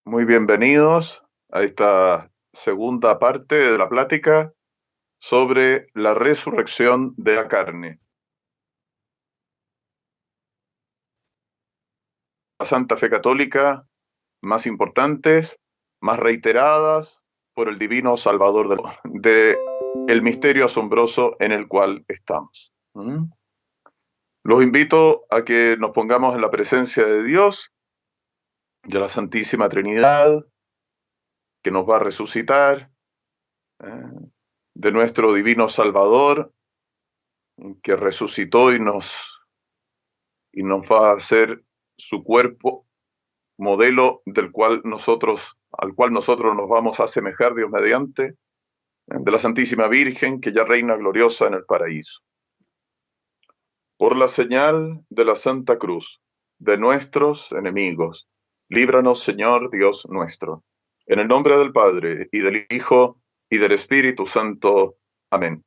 Muy bienvenidos a esta segunda parte de la plática sobre la resurrección de la carne. La Santa Fe Católica más importantes, más reiteradas por el divino Salvador de el misterio asombroso en el cual estamos. Los invito a que nos pongamos en la presencia de Dios, de la Santísima Trinidad, que nos va a resucitar, de nuestro divino Salvador, que resucitó y nos va a hacer su cuerpo, modelo al cual nosotros nos vamos a asemejar, Dios mediante, de la Santísima Virgen, que ya reina gloriosa en el paraíso. Por la señal de la Santa Cruz, de nuestros enemigos, líbranos, Señor Dios nuestro. En el nombre del Padre, y del Hijo, y del Espíritu Santo. Amén.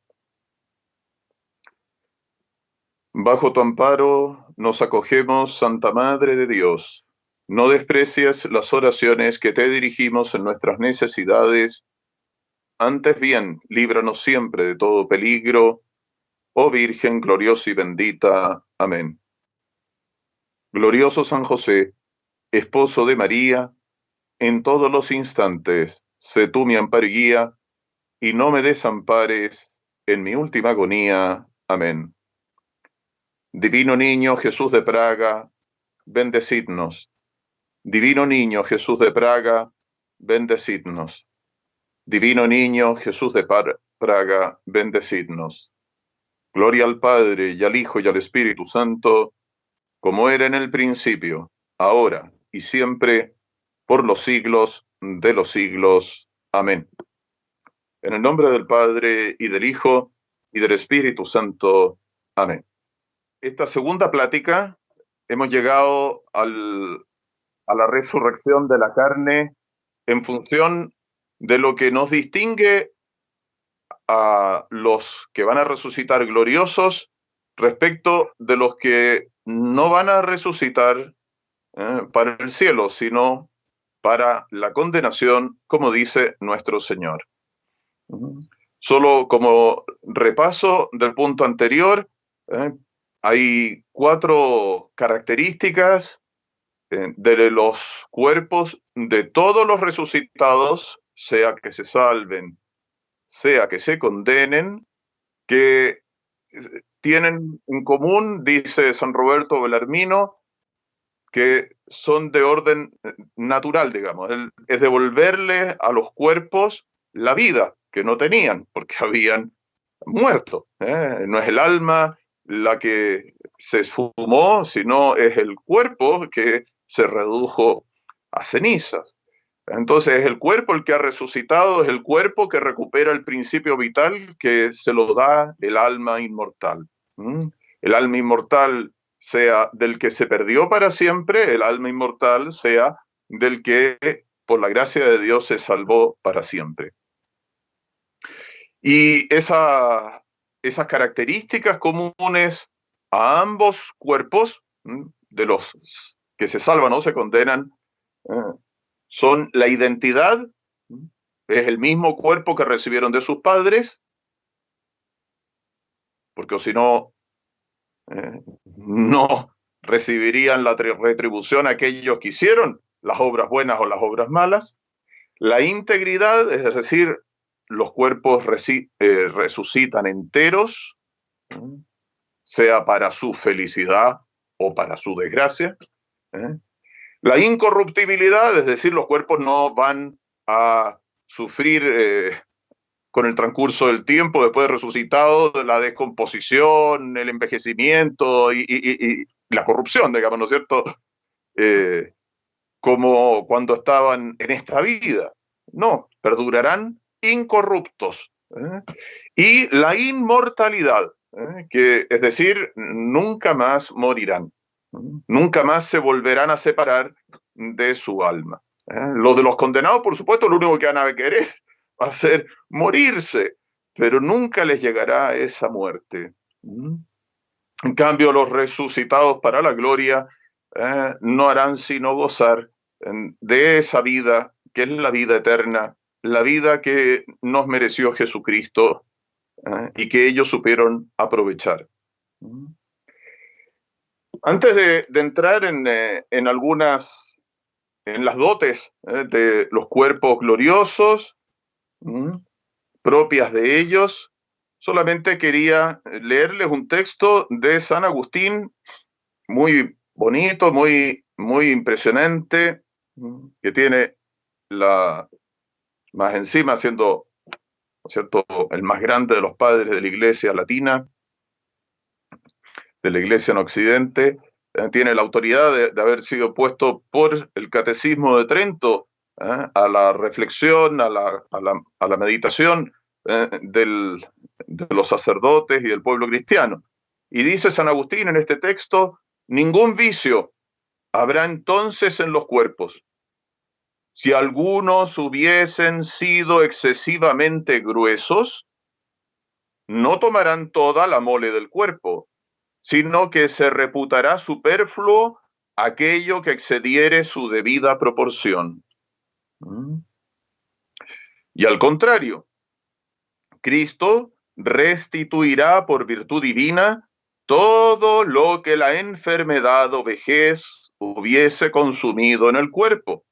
Bajo tu amparo nos acogemos, Santa Madre de Dios. No desprecies las oraciones que te dirigimos en nuestras necesidades. Antes bien, líbranos siempre de todo peligro, oh Virgen gloriosa y bendita. Amén. Glorioso San José, esposo de María, en todos los instantes, sé tú mi amparo y guía, y no me desampares en mi última agonía. Amén. Divino niño Jesús de Praga, bendecidnos. Divino niño Jesús de Praga, bendecidnos. Divino niño Jesús de Praga, bendecidnos. Gloria al Padre, y al Hijo, y al Espíritu Santo, como era en el principio, ahora y siempre, por los siglos de los siglos. Amén. En el nombre del Padre, y del Hijo, y del Espíritu Santo. Amén. Esta segunda plática hemos llegado a la resurrección de la carne en función de lo que nos distingue a los que van a resucitar gloriosos respecto de los que no van a resucitar para el cielo, sino para la condenación, como dice nuestro Señor. Solo como repaso del punto anterior, hay 4 características de los cuerpos de todos los resucitados, sea que se salven, sea que se condenen, que tienen en común, dice San Roberto Belarmino, que son de orden natural, digamos, es devolverle a los cuerpos la vida que no tenían, porque habían muerto. No es el alma la que se esfumó, sino es el cuerpo que se redujo a cenizas. Entonces es el cuerpo el que ha resucitado, es el cuerpo que recupera el principio vital que se lo da el alma inmortal. El alma inmortal sea del que se perdió para siempre, el alma inmortal sea del que por la gracia de Dios se salvó para siempre. Y esas características comunes a ambos cuerpos, de los que se salvan o se condenan, son la identidad, es el mismo cuerpo que recibieron de sus padres, porque si no, no recibirían la retribución aquellos que hicieron las obras buenas o las obras malas. La integridad, es decir, los cuerpos resucitan enteros, sea para su felicidad o para su desgracia. La incorruptibilidad, es decir, los cuerpos no van a sufrir con el transcurso del tiempo, después de resucitado, la descomposición, el envejecimiento y la corrupción, digamos, ¿no es cierto? Como cuando estaban en esta vida. No, perdurarán incorruptos. Y la inmortalidad, que es decir, nunca más morirán. Nunca más se volverán a separar de su alma. Los de los condenados, por supuesto, lo único que van a querer va a ser morirse, pero nunca les llegará esa muerte. En cambio, los resucitados para la gloria no harán sino gozar de esa vida que es la vida eterna, la vida que nos mereció Jesucristo, y que ellos supieron aprovechar. Antes de entrar en algunas, en las dotes de los cuerpos gloriosos propias de ellos, solamente quería leerles un texto de San Agustín muy bonito, muy impresionante, que tiene más encima siendo, ¿no es cierto?, el más grande de los padres de la Iglesia latina, de la Iglesia en Occidente, tiene la autoridad de haber sido puesto por el Catecismo de Trento a la reflexión, a la meditación de los sacerdotes y del pueblo cristiano. Y dice San Agustín en este texto: ningún vicio habrá entonces en los cuerpos. Si algunos hubiesen sido excesivamente gruesos, no tomarán toda la mole del cuerpo, sino que se reputará superfluo aquello que excediere su debida proporción. Y al contrario, Cristo restituirá por virtud divina todo lo que la enfermedad o vejez hubiese consumido en el cuerpo,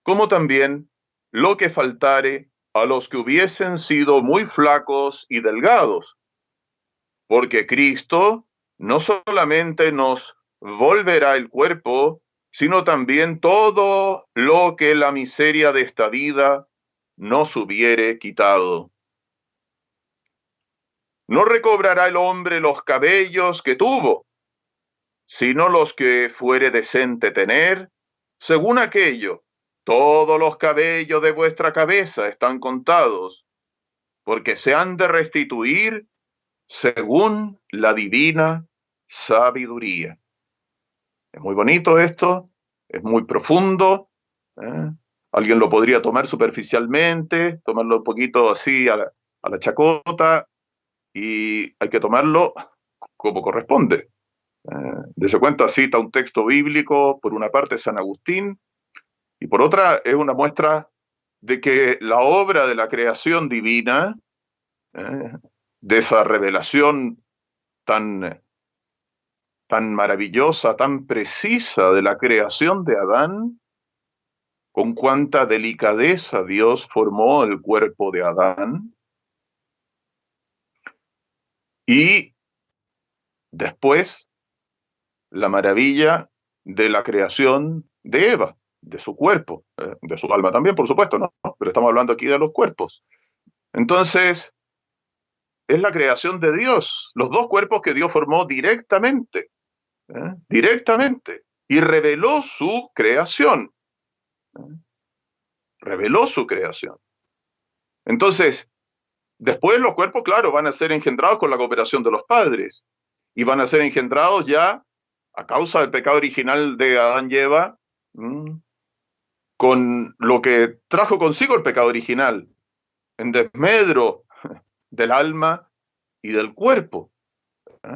como también lo que faltare a los que hubiesen sido muy flacos y delgados, porque Cristo no solamente nos volverá el cuerpo, sino también todo lo que la miseria de esta vida nos hubiere quitado. No recobrará el hombre los cabellos que tuvo, sino los que fuere decente tener, según aquello. Todos los cabellos de vuestra cabeza están contados, porque se han de restituir según la divina sabiduría. Es muy bonito esto, es muy profundo. Alguien lo podría tomar superficialmente, tomarlo un poquito así a la chacota, y hay que tomarlo como corresponde. Dese cuenta, cita un texto bíblico, por una parte San Agustín, y por otra es una muestra de que la obra de la creación divina, de esa revelación tan maravillosa, tan precisa de la creación de Adán, con cuánta delicadeza Dios formó el cuerpo de Adán, y después la maravilla de la creación de Eva, de su cuerpo, de su alma también, por supuesto, ¿no? Pero estamos hablando aquí de los cuerpos. Entonces, es la creación de Dios, los dos cuerpos que Dios formó directamente, y reveló su creación. Reveló su creación. Entonces, después los cuerpos, claro, van a ser engendrados con la cooperación de los padres, y van a ser engendrados ya a causa del pecado original de Adán y Eva, con lo que trajo consigo el pecado original, en desmedro del alma y del cuerpo.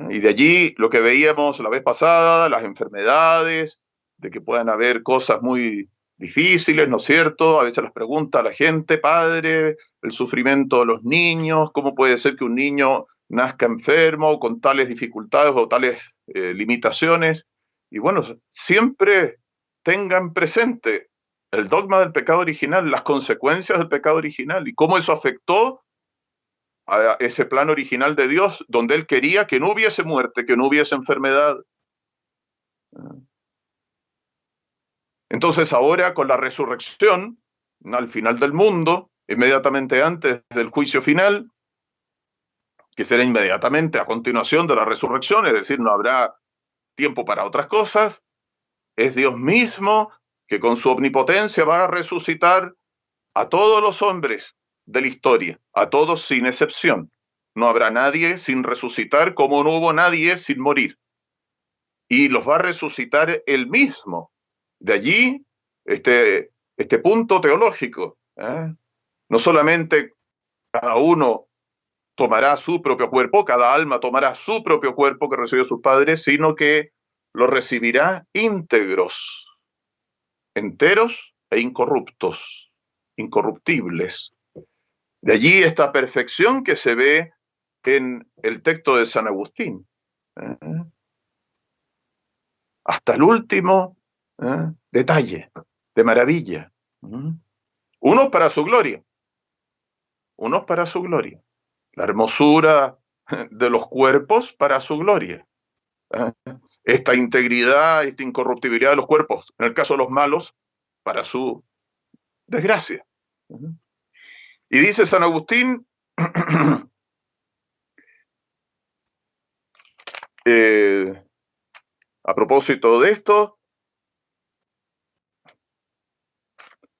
Y de allí lo que veíamos la vez pasada, las enfermedades, de que puedan haber cosas muy difíciles, ¿no es cierto? A veces las pregunta a la gente: padre, el sufrimiento de los niños, ¿cómo puede ser que un niño nazca enfermo con tales dificultades o tales limitaciones? Y bueno, siempre tengan presente el dogma del pecado original, las consecuencias del pecado original y cómo eso afectó a ese plan original de Dios, donde Él quería que no hubiese muerte, que no hubiese enfermedad. Entonces ahora, con la resurrección, al final del mundo, inmediatamente antes del juicio final, que será inmediatamente a continuación de la resurrección, es decir, no habrá tiempo para otras cosas, es Dios mismo que con su omnipotencia va a resucitar a todos los hombres de la historia, a todos sin excepción. No habrá nadie sin resucitar, como no hubo nadie sin morir. Y los va a resucitar Él mismo. De allí este punto teológico. No solamente cada uno tomará su propio cuerpo, cada alma tomará su propio cuerpo que recibió sus padres, sino que lo recibirá íntegros enteros e incorruptos, incorruptibles. De allí esta perfección que se ve en el texto de San Agustín. Hasta el último detalle, de maravilla. Unos para su gloria, unos para su gloria. La hermosura de los cuerpos para su gloria. Esta integridad, esta incorruptibilidad de los cuerpos, en el caso de los malos, para su desgracia. Y dice San Agustín, a propósito de esto,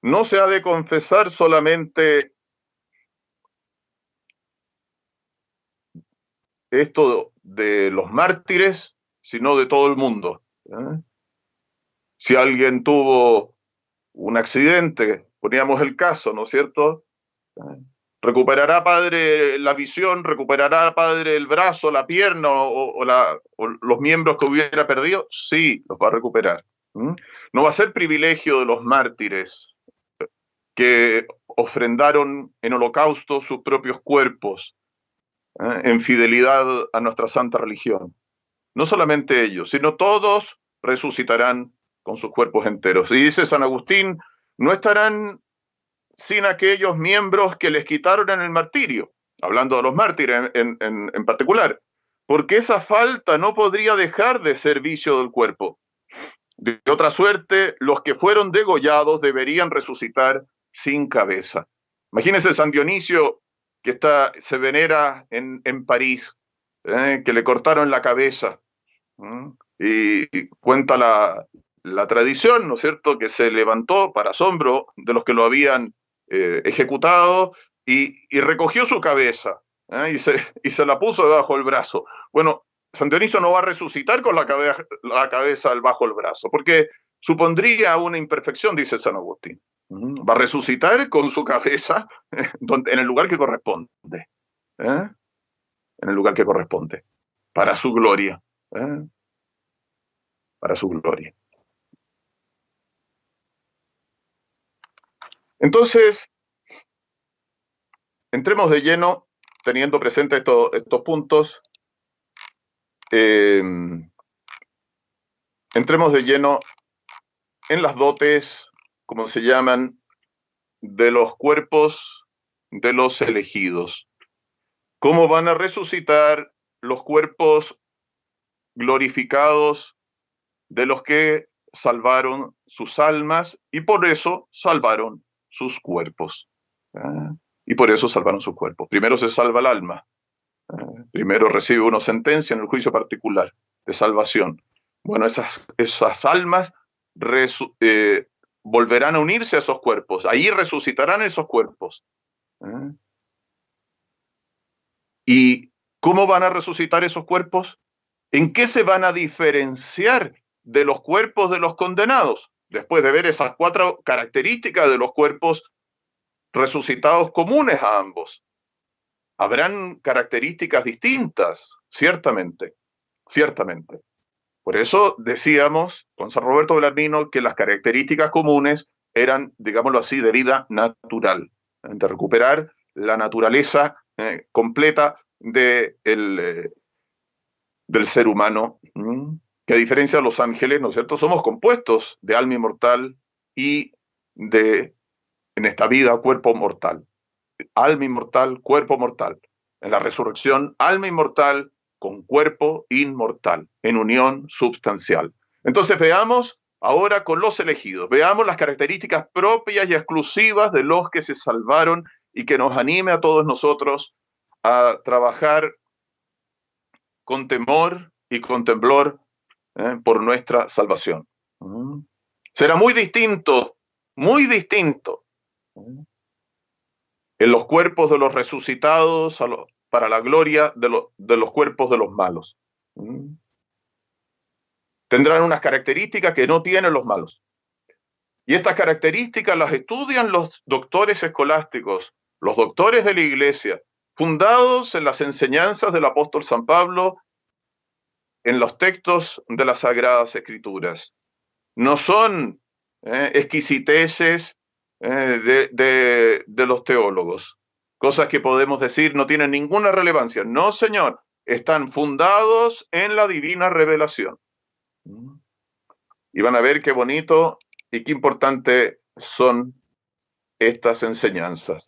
no se ha de confesar solamente esto de los mártires, sino de todo el mundo. Si alguien tuvo un accidente, poníamos el caso, ¿no es cierto? ¿Recuperará, padre, la visión? ¿Recuperará, padre, el brazo, la pierna o los miembros que hubiera perdido? Sí, los va a recuperar. No va a ser privilegio de los mártires que ofrendaron en holocausto sus propios cuerpos en fidelidad a nuestra santa religión. No solamente ellos, sino todos resucitarán con sus cuerpos enteros. Y dice San Agustín, no estarán sin aquellos miembros que les quitaron en el martirio, hablando de los mártires en particular, porque esa falta no podría dejar de ser vicio del cuerpo. De otra suerte, los que fueron degollados deberían resucitar sin cabeza. Imagínense San Dionisio, que se venera en París, que le cortaron la cabeza. Y cuenta la tradición, ¿no es cierto?, que se levantó para asombro de los que lo habían ejecutado y recogió su cabeza y se la puso debajo del brazo. Bueno, San Dionisio no va a resucitar con la cabeza bajo el brazo, porque supondría una imperfección, dice San Agustín. Va a resucitar con su cabeza en el lugar que corresponde. En el lugar que corresponde. Para su gloria. Para su gloria. Entonces, entremos de lleno, teniendo presente estos puntos, entremos de lleno en las dotes, como se llaman, de los cuerpos de los elegidos. ¿Cómo van a resucitar los cuerpos glorificados de los que salvaron sus almas y por eso salvaron sus cuerpos? Y por eso salvaron sus cuerpos. Primero se salva el alma. Primero recibe una sentencia en el juicio particular de salvación. Bueno, esas almas volverán a unirse a esos cuerpos. Ahí resucitarán esos cuerpos. ¿Y cómo van a resucitar esos cuerpos? ¿En qué se van a diferenciar de los cuerpos de los condenados? Después de ver esas 4 características de los cuerpos resucitados comunes a ambos. Habrán características distintas, ciertamente, ciertamente. Por eso decíamos con San Roberto Belarmino que las características comunes eran, digámoslo así, de vida natural, de recuperar la naturaleza completa del ser humano, que a diferencia de los ángeles, ¿no es cierto?, somos compuestos de alma inmortal y en esta vida, cuerpo mortal. Alma inmortal, cuerpo mortal. En la resurrección, alma inmortal con cuerpo inmortal, en unión substancial. Entonces veamos ahora con los elegidos, veamos las características propias y exclusivas de los que se salvaron y que nos anime a todos nosotros a trabajar con temor y con temblor por nuestra salvación. Será muy distinto en los cuerpos de los resucitados para la gloria de los cuerpos de los malos. Tendrán unas características que no tienen los malos. Y estas características las estudian los doctores escolásticos, los doctores de la Iglesia, fundados en las enseñanzas del apóstol San Pablo, en los textos de las Sagradas Escrituras. No son exquisiteces de los teólogos. Cosas que podemos decir no tienen ninguna relevancia. No, Señor, están fundados en la divina revelación. Y van a ver qué bonito y qué importante son estas enseñanzas.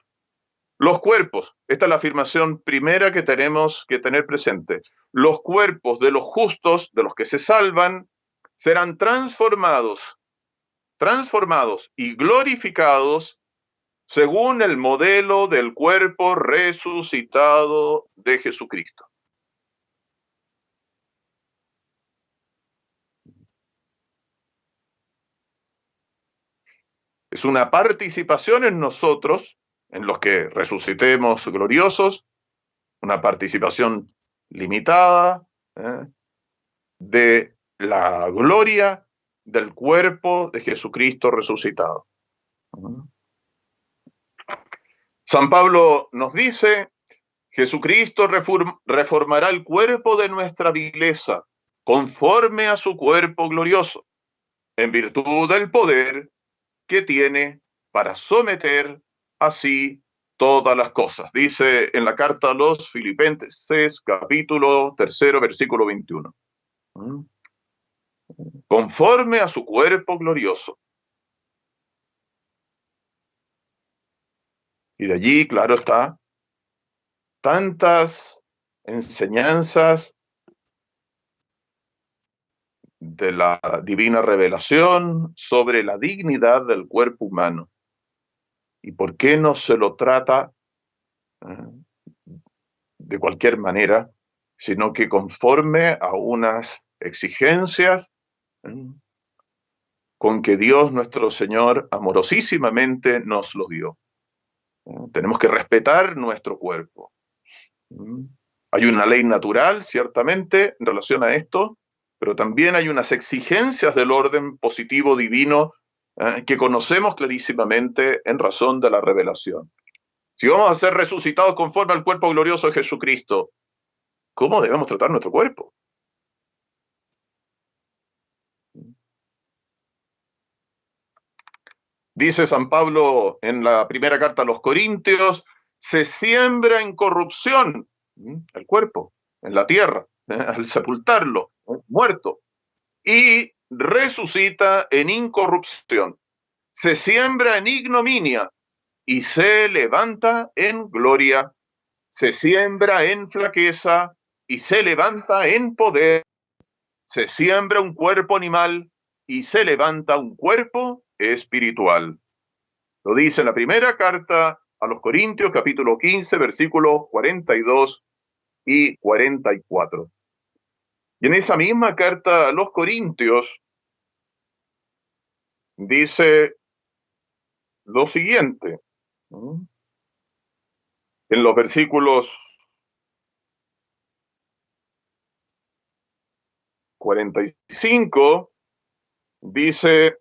Los cuerpos, esta es la afirmación primera que tenemos que tener presente. Los cuerpos de los justos, de los que se salvan, serán transformados y glorificados según el modelo del cuerpo resucitado de Jesucristo. Es una participación en nosotros, en los que resucitemos gloriosos, una participación limitada de la gloria del cuerpo de Jesucristo resucitado. San Pablo nos dice, Jesucristo reformará el cuerpo de nuestra vileza conforme a su cuerpo glorioso, en virtud del poder que tiene para someter así todas las cosas. Dice en la carta a los Filipenses, capítulo 3, versículo 21. Conforme a su cuerpo glorioso. Y de allí, claro está, tantas enseñanzas de la divina revelación sobre la dignidad del cuerpo humano. ¿Y por qué no se lo trata de cualquier manera, sino que conforme a unas exigencias con que Dios nuestro Señor amorosísimamente nos lo dio? Tenemos que respetar nuestro cuerpo. Hay una ley natural, ciertamente, en relación a esto, pero también hay unas exigencias del orden positivo divino que conocemos clarísimamente en razón de la revelación. Si vamos a ser resucitados conforme al cuerpo glorioso de Jesucristo, ¿cómo debemos tratar nuestro cuerpo? Dice San Pablo en la primera carta a los Corintios, se siembra en corrupción el cuerpo, en la tierra, al sepultarlo, muerto, y resucita en incorrupción. Se siembra en ignominia y se levanta en gloria. Se siembra en flaqueza y se levanta en poder. Se siembra un cuerpo animal y se levanta un cuerpo espiritual. Lo dice en la primera carta a los Corintios, capítulo 15, versículos 42 y 44. Y en esa misma carta a los Corintios dice lo siguiente. En los versículos 45 dice,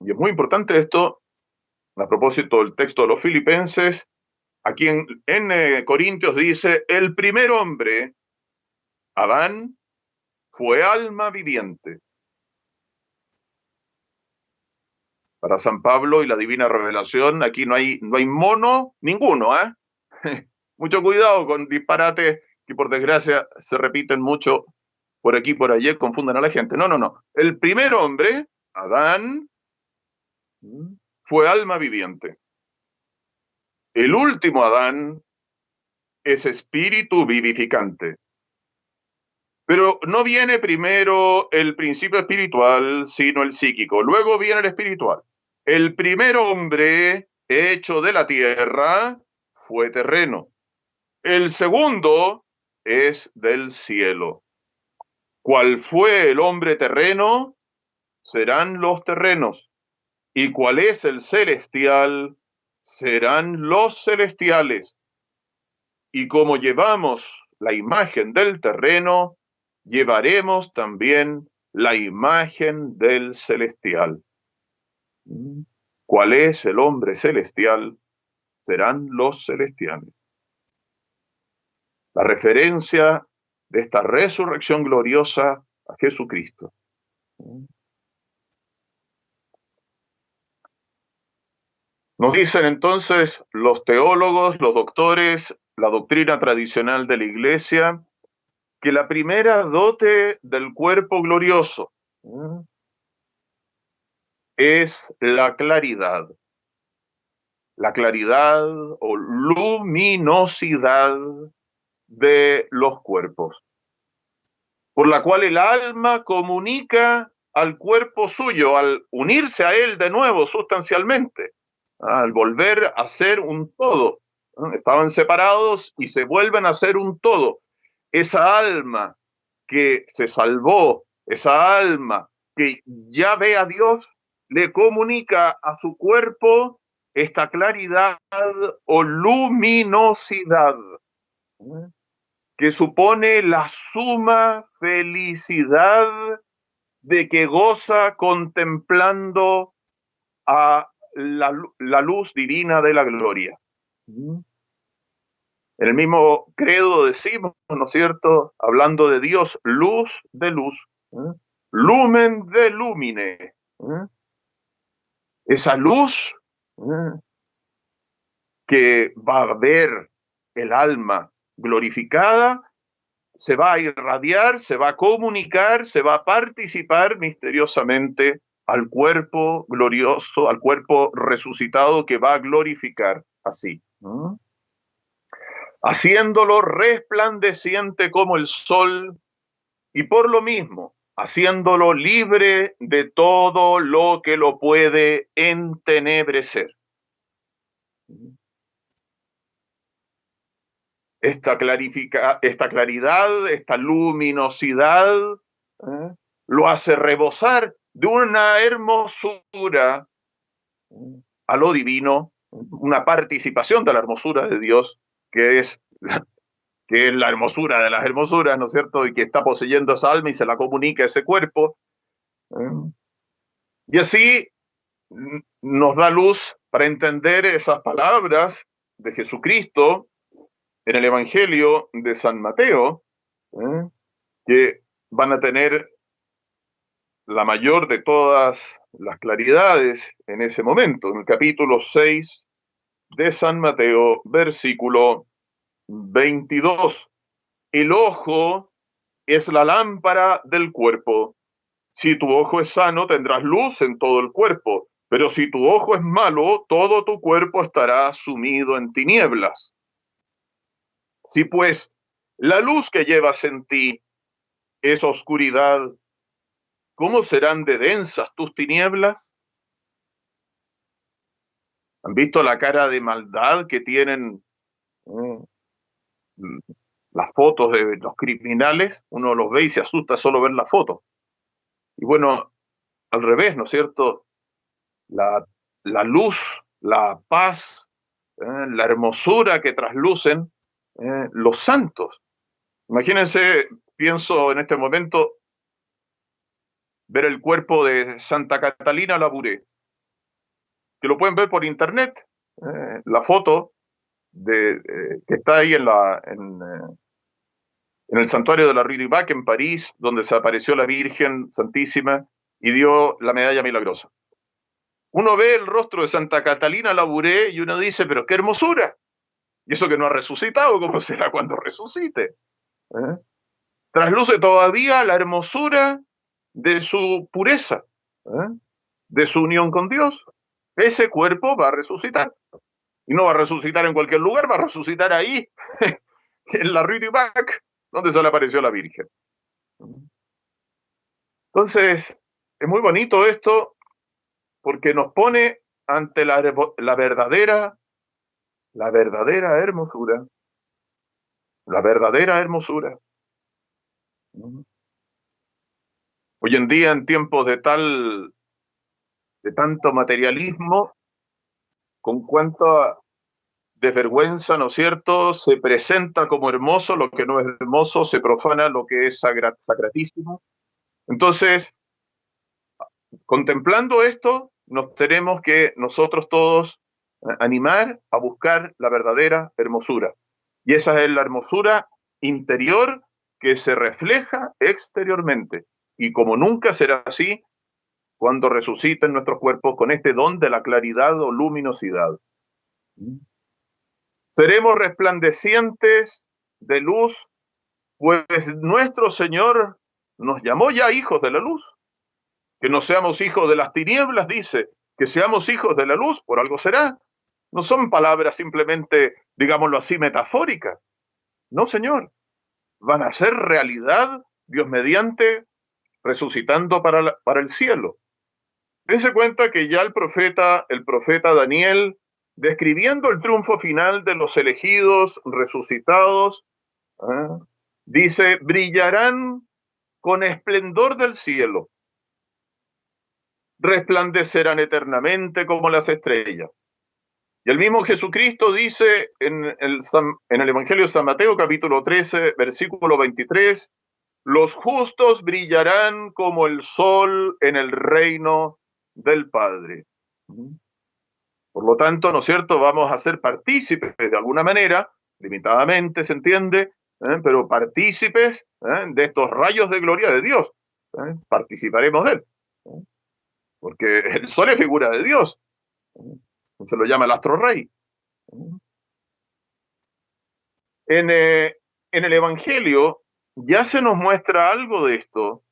y es muy importante esto, a propósito del texto de los Filipenses, aquí en Corintios dice, el primer hombre, Adán, fue alma viviente. Para San Pablo y la divina revelación, aquí no hay mono ninguno, ¿eh? Mucho cuidado con disparates que por desgracia se repiten mucho por aquí y por allí, confunden a la gente. No. El primer hombre, Adán, fue alma viviente. El último Adán es espíritu vivificante. Pero no viene primero el principio espiritual, sino el psíquico. Luego viene el espiritual. El primer hombre hecho de la tierra fue terreno. El segundo es del cielo. ¿Cuál fue el hombre terreno? Serán los terrenos. ¿Y cuál es el celestial? Serán los celestiales. Y como llevamos la imagen del terreno, llevaremos también la imagen del celestial. ¿Cuál es el hombre celestial? Serán los celestiales. La referencia de esta resurrección gloriosa a Jesucristo. Nos dicen entonces los teólogos, los doctores, la doctrina tradicional de la Iglesia, que la primera dote del cuerpo glorioso es la claridad o luminosidad de los cuerpos, por la cual el alma comunica al cuerpo suyo, al unirse a él de nuevo sustancialmente, al volver a ser un todo. Estaban separados y se vuelven a ser un todo. Esa alma que se salvó, esa alma que ya ve a Dios, le comunica a su cuerpo esta claridad o luminosidad que supone la suma felicidad de que goza contemplando a la luz divina de la gloria. En el mismo credo decimos, ¿no es cierto?, hablando de Dios, luz de luz, lumen de lumine. Esa luz que va a ver el alma glorificada, se va a irradiar, se va a comunicar, se va a participar misteriosamente al cuerpo glorioso, al cuerpo resucitado que va a glorificar así, haciéndolo resplandeciente como el sol y por lo mismo haciéndolo libre de todo lo que lo puede entenebrecer. Esta claridad, esta luminosidad, lo hace rebosar de una hermosura a lo divino, una participación de la hermosura de Dios, que es la hermosura de las hermosuras, ¿no es cierto? Y que está poseyendo esa alma y se la comunica a ese cuerpo. Y así nos da luz para entender esas palabras de Jesucristo en el Evangelio de San Mateo, que van a tener la mayor de todas las claridades en ese momento, en el capítulo 6 de San Mateo, versículo 22. El ojo es la lámpara del cuerpo. Si tu ojo es sano, tendrás luz en todo el cuerpo, pero si tu ojo es malo, todo tu cuerpo estará sumido en tinieblas. Si pues la luz que llevas en ti es oscuridad, ¿cómo serán de densas tus tinieblas? ¿Han visto la cara de maldad que tienen las fotos de los criminales? Uno los ve y se asusta solo ver la foto. Y bueno, al revés, ¿no es cierto? La luz, la paz, la hermosura que traslucen los santos. Imagínense, pienso en este momento, ver el cuerpo de Santa Catalina Labouré, que lo pueden ver por internet, la foto que está ahí en el santuario de la Rue du Bac en París, donde se apareció la Virgen Santísima y dio la medalla milagrosa. Uno ve el rostro de Santa Catalina Labouré y uno dice, pero qué hermosura. Y eso que no ha resucitado, ¿cómo será cuando resucite? Trasluce todavía la hermosura de su pureza, de su unión con Dios. Ese cuerpo va a resucitar. Y no va a resucitar en cualquier lugar, va a resucitar ahí, en la Rue du Bac, donde se le apareció la Virgen. Entonces, es muy bonito esto, porque nos pone ante la verdadera hermosura. La verdadera hermosura. Hoy en día, en tiempos de tanto materialismo, con cuánta desvergüenza, ¿no es cierto?, se presenta como hermoso lo que no es hermoso, se profana lo que es sacratísimo. Entonces, contemplando esto, nos tenemos que nosotros todos animar a buscar la verdadera hermosura. Y esa es la hermosura interior que se refleja exteriormente. Y como nunca será así cuando resuciten nuestros cuerpos con este don de la claridad o luminosidad. Seremos resplandecientes de luz, pues nuestro Señor nos llamó ya hijos de la luz. Que no seamos hijos de las tinieblas, dice, que seamos hijos de la luz, por algo será. No son palabras simplemente, digámoslo así, metafóricas. No, Señor. Van a ser realidad, Dios mediante, resucitando para el cielo. Dense cuenta que ya el profeta Daniel, describiendo el triunfo final de los elegidos resucitados, dice, brillarán con esplendor del cielo, resplandecerán eternamente como las estrellas. Y el mismo Jesucristo dice en el Evangelio de San Mateo, capítulo 13, versículo 23, los justos brillarán como el sol en el reino del Padre. Por lo tanto, ¿no es cierto?, vamos a ser partícipes de alguna manera, limitadamente, se entiende, pero partícipes de estos rayos de gloria de Dios. Participaremos de él. Porque el sol es figura de Dios. Se lo llama el astro rey. En el Evangelio ya se nos muestra algo de esto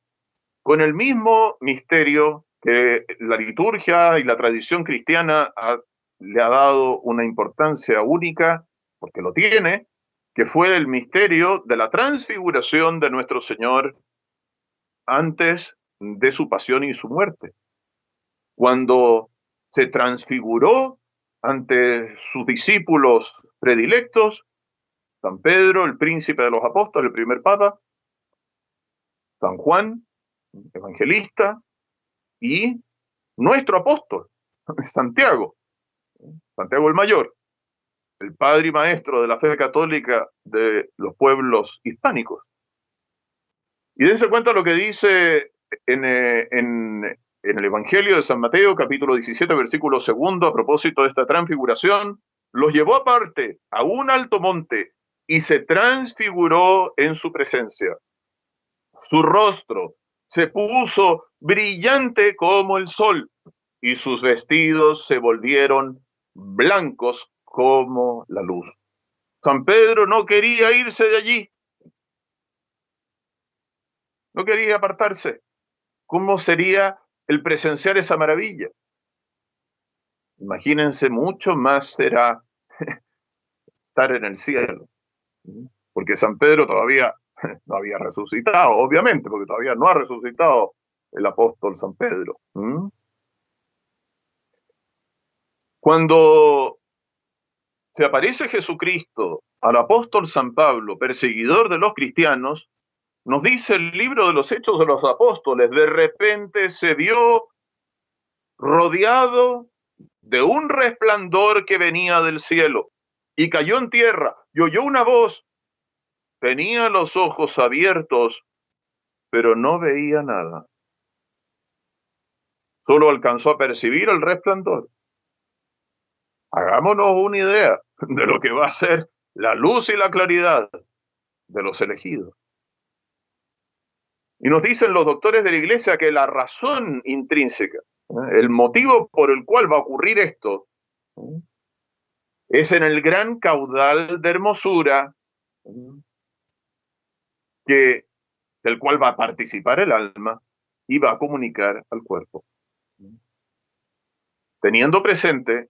con el mismo misterio que la liturgia y la tradición cristiana le ha dado una importancia única, porque lo tiene, que fue el misterio de la transfiguración de nuestro Señor antes de su pasión y su muerte. Cuando se transfiguró ante sus discípulos predilectos, San Pedro, el príncipe de los apóstoles, el primer papa, San Juan, evangelista, y nuestro apóstol, Santiago el Mayor, el padre y maestro de la fe católica de los pueblos hispánicos. Y dense cuenta lo que dice en el Evangelio de San Mateo, capítulo 17, versículo 2, a propósito de esta transfiguración, los llevó aparte a un alto monte y se transfiguró en su presencia. Su rostro se puso brillante como el sol y sus vestidos se volvieron blancos como la luz. San Pedro no quería irse de allí. No quería apartarse. ¿Cómo sería el presenciar esa maravilla? Imagínense, mucho más será estar en el cielo. Porque San Pedro todavía no había resucitado, obviamente, porque todavía no ha resucitado el apóstol San Pedro. Cuando se aparece Jesucristo al apóstol San Pablo, perseguidor de los cristianos, nos dice el libro de los Hechos de los Apóstoles, de repente se vio rodeado de un resplandor que venía del cielo y cayó en tierra y oyó una voz. Tenía los ojos abiertos, pero no veía nada. Solo alcanzó a percibir el resplandor. Hagámonos una idea de lo que va a ser la luz y la claridad de los elegidos. Y nos dicen los doctores de la Iglesia que la razón intrínseca, el motivo por el cual va a ocurrir esto, es en el gran caudal de hermosura del cual va a participar el alma y va a comunicar al cuerpo. Teniendo presente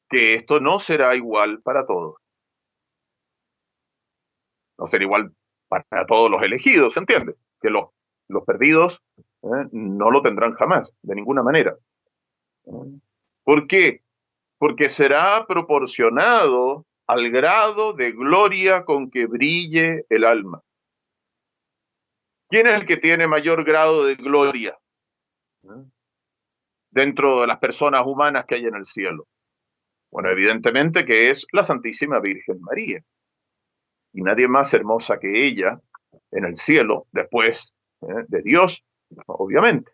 que esto no será igual para todos. No será igual para todos los elegidos, ¿se entiende? Que los perdidos no lo tendrán jamás, de ninguna manera. ¿Por qué? Porque será proporcionado al grado de gloria con que brille el alma. ¿Quién es el que tiene mayor grado de gloria dentro de las personas humanas que hay en el cielo? Bueno, evidentemente que es la Santísima Virgen María. Y nadie más hermosa que ella en el cielo, después de Dios, obviamente.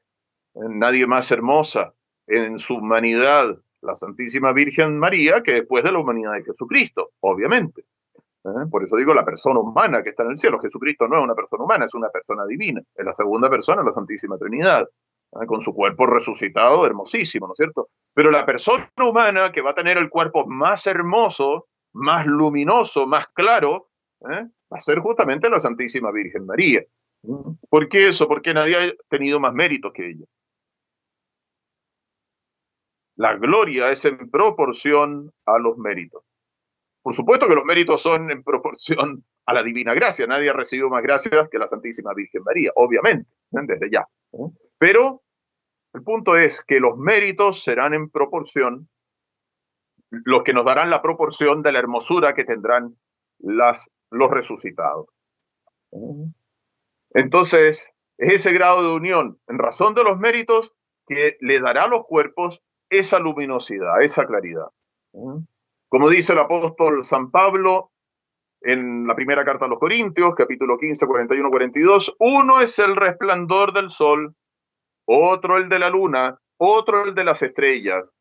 Nadie más hermosa en su humanidad, la Santísima Virgen María, que después de la humanidad de Jesucristo, obviamente. Por eso digo la persona humana que está en el cielo. Jesucristo no es una persona humana, es una persona divina. Es la segunda persona de la Santísima Trinidad. con su cuerpo resucitado, hermosísimo, ¿no es cierto? Pero la persona humana que va a tener el cuerpo más hermoso, más luminoso, más claro, va a ser justamente la Santísima Virgen María. ¿Por qué eso? Porque nadie ha tenido más méritos que ella. La gloria es en proporción a los méritos. Por supuesto que los méritos son en proporción a la divina gracia. Nadie ha recibido más gracias que la Santísima Virgen María, obviamente, desde ya. Pero el punto es que los méritos serán en proporción, los que nos darán la proporción de la hermosura que tendrán los resucitados. Entonces, es ese grado de unión, en razón de los méritos, que le dará a los cuerpos esa luminosidad, esa claridad. Como dice el apóstol San Pablo en la primera carta a los Corintios, capítulo 15, 41, 42, uno es el resplandor del sol, otro el de la luna, otro el de las estrellas,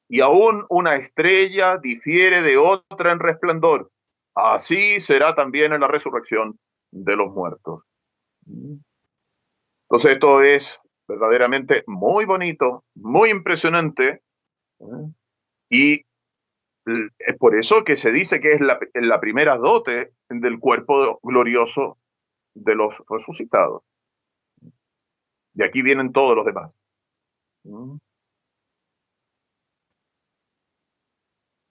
y aún una estrella difiere de otra en resplandor. Así será también en la resurrección de los muertos. Entonces esto es verdaderamente muy bonito, muy impresionante, y es por eso que se dice que es la primera dote del cuerpo glorioso de los resucitados. Y aquí vienen todos los demás.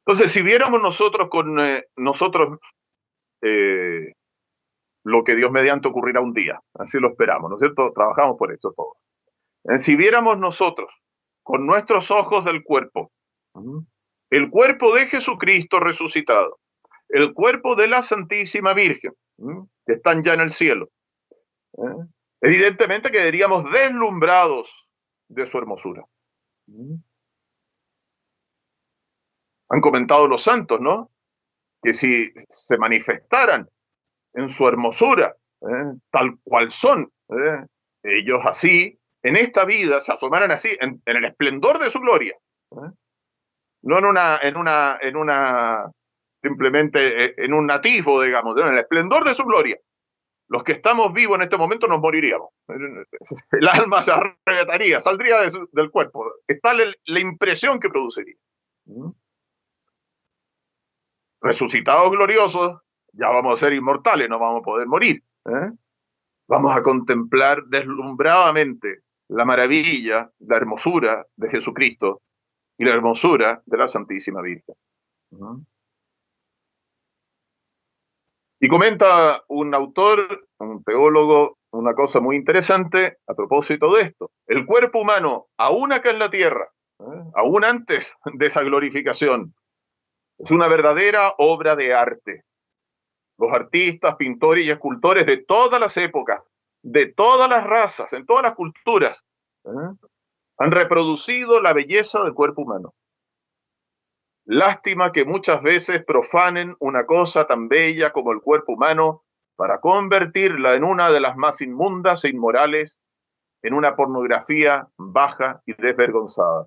Entonces, si viéramos nosotros lo que Dios mediante ocurrirá un día, así lo esperamos, ¿no es cierto? Trabajamos por esto todo. Si viéramos nosotros con nuestros ojos del cuerpo, el cuerpo de Jesucristo resucitado, el cuerpo de la Santísima Virgen, que están ya en el cielo, evidentemente quedaríamos deslumbrados de su hermosura. Han comentado los santos, ¿no? Que si se manifestaran en su hermosura, tal cual son, ellos así, en esta vida, se asomaran así, en el esplendor de su gloria, no simplemente en un atisbo, digamos, en el esplendor de su gloria. Los que estamos vivos en este momento nos moriríamos. El alma se arrebataría, saldría del cuerpo. Está la impresión que produciría. Resucitados gloriosos, ya vamos a ser inmortales, no vamos a poder morir. Vamos a contemplar deslumbradamente la maravilla, la hermosura de Jesucristo y la hermosura de la Santísima Virgen. Y comenta un autor, un teólogo, una cosa muy interesante a propósito de esto. El cuerpo humano, aún acá en la tierra, aún antes de esa glorificación, es una verdadera obra de arte. Los artistas, pintores y escultores de todas las épocas, de todas las razas, en todas las culturas, han reproducido la belleza del cuerpo humano. Lástima que muchas veces profanen una cosa tan bella como el cuerpo humano para convertirla en una de las más inmundas e inmorales, en una pornografía baja y desvergonzada.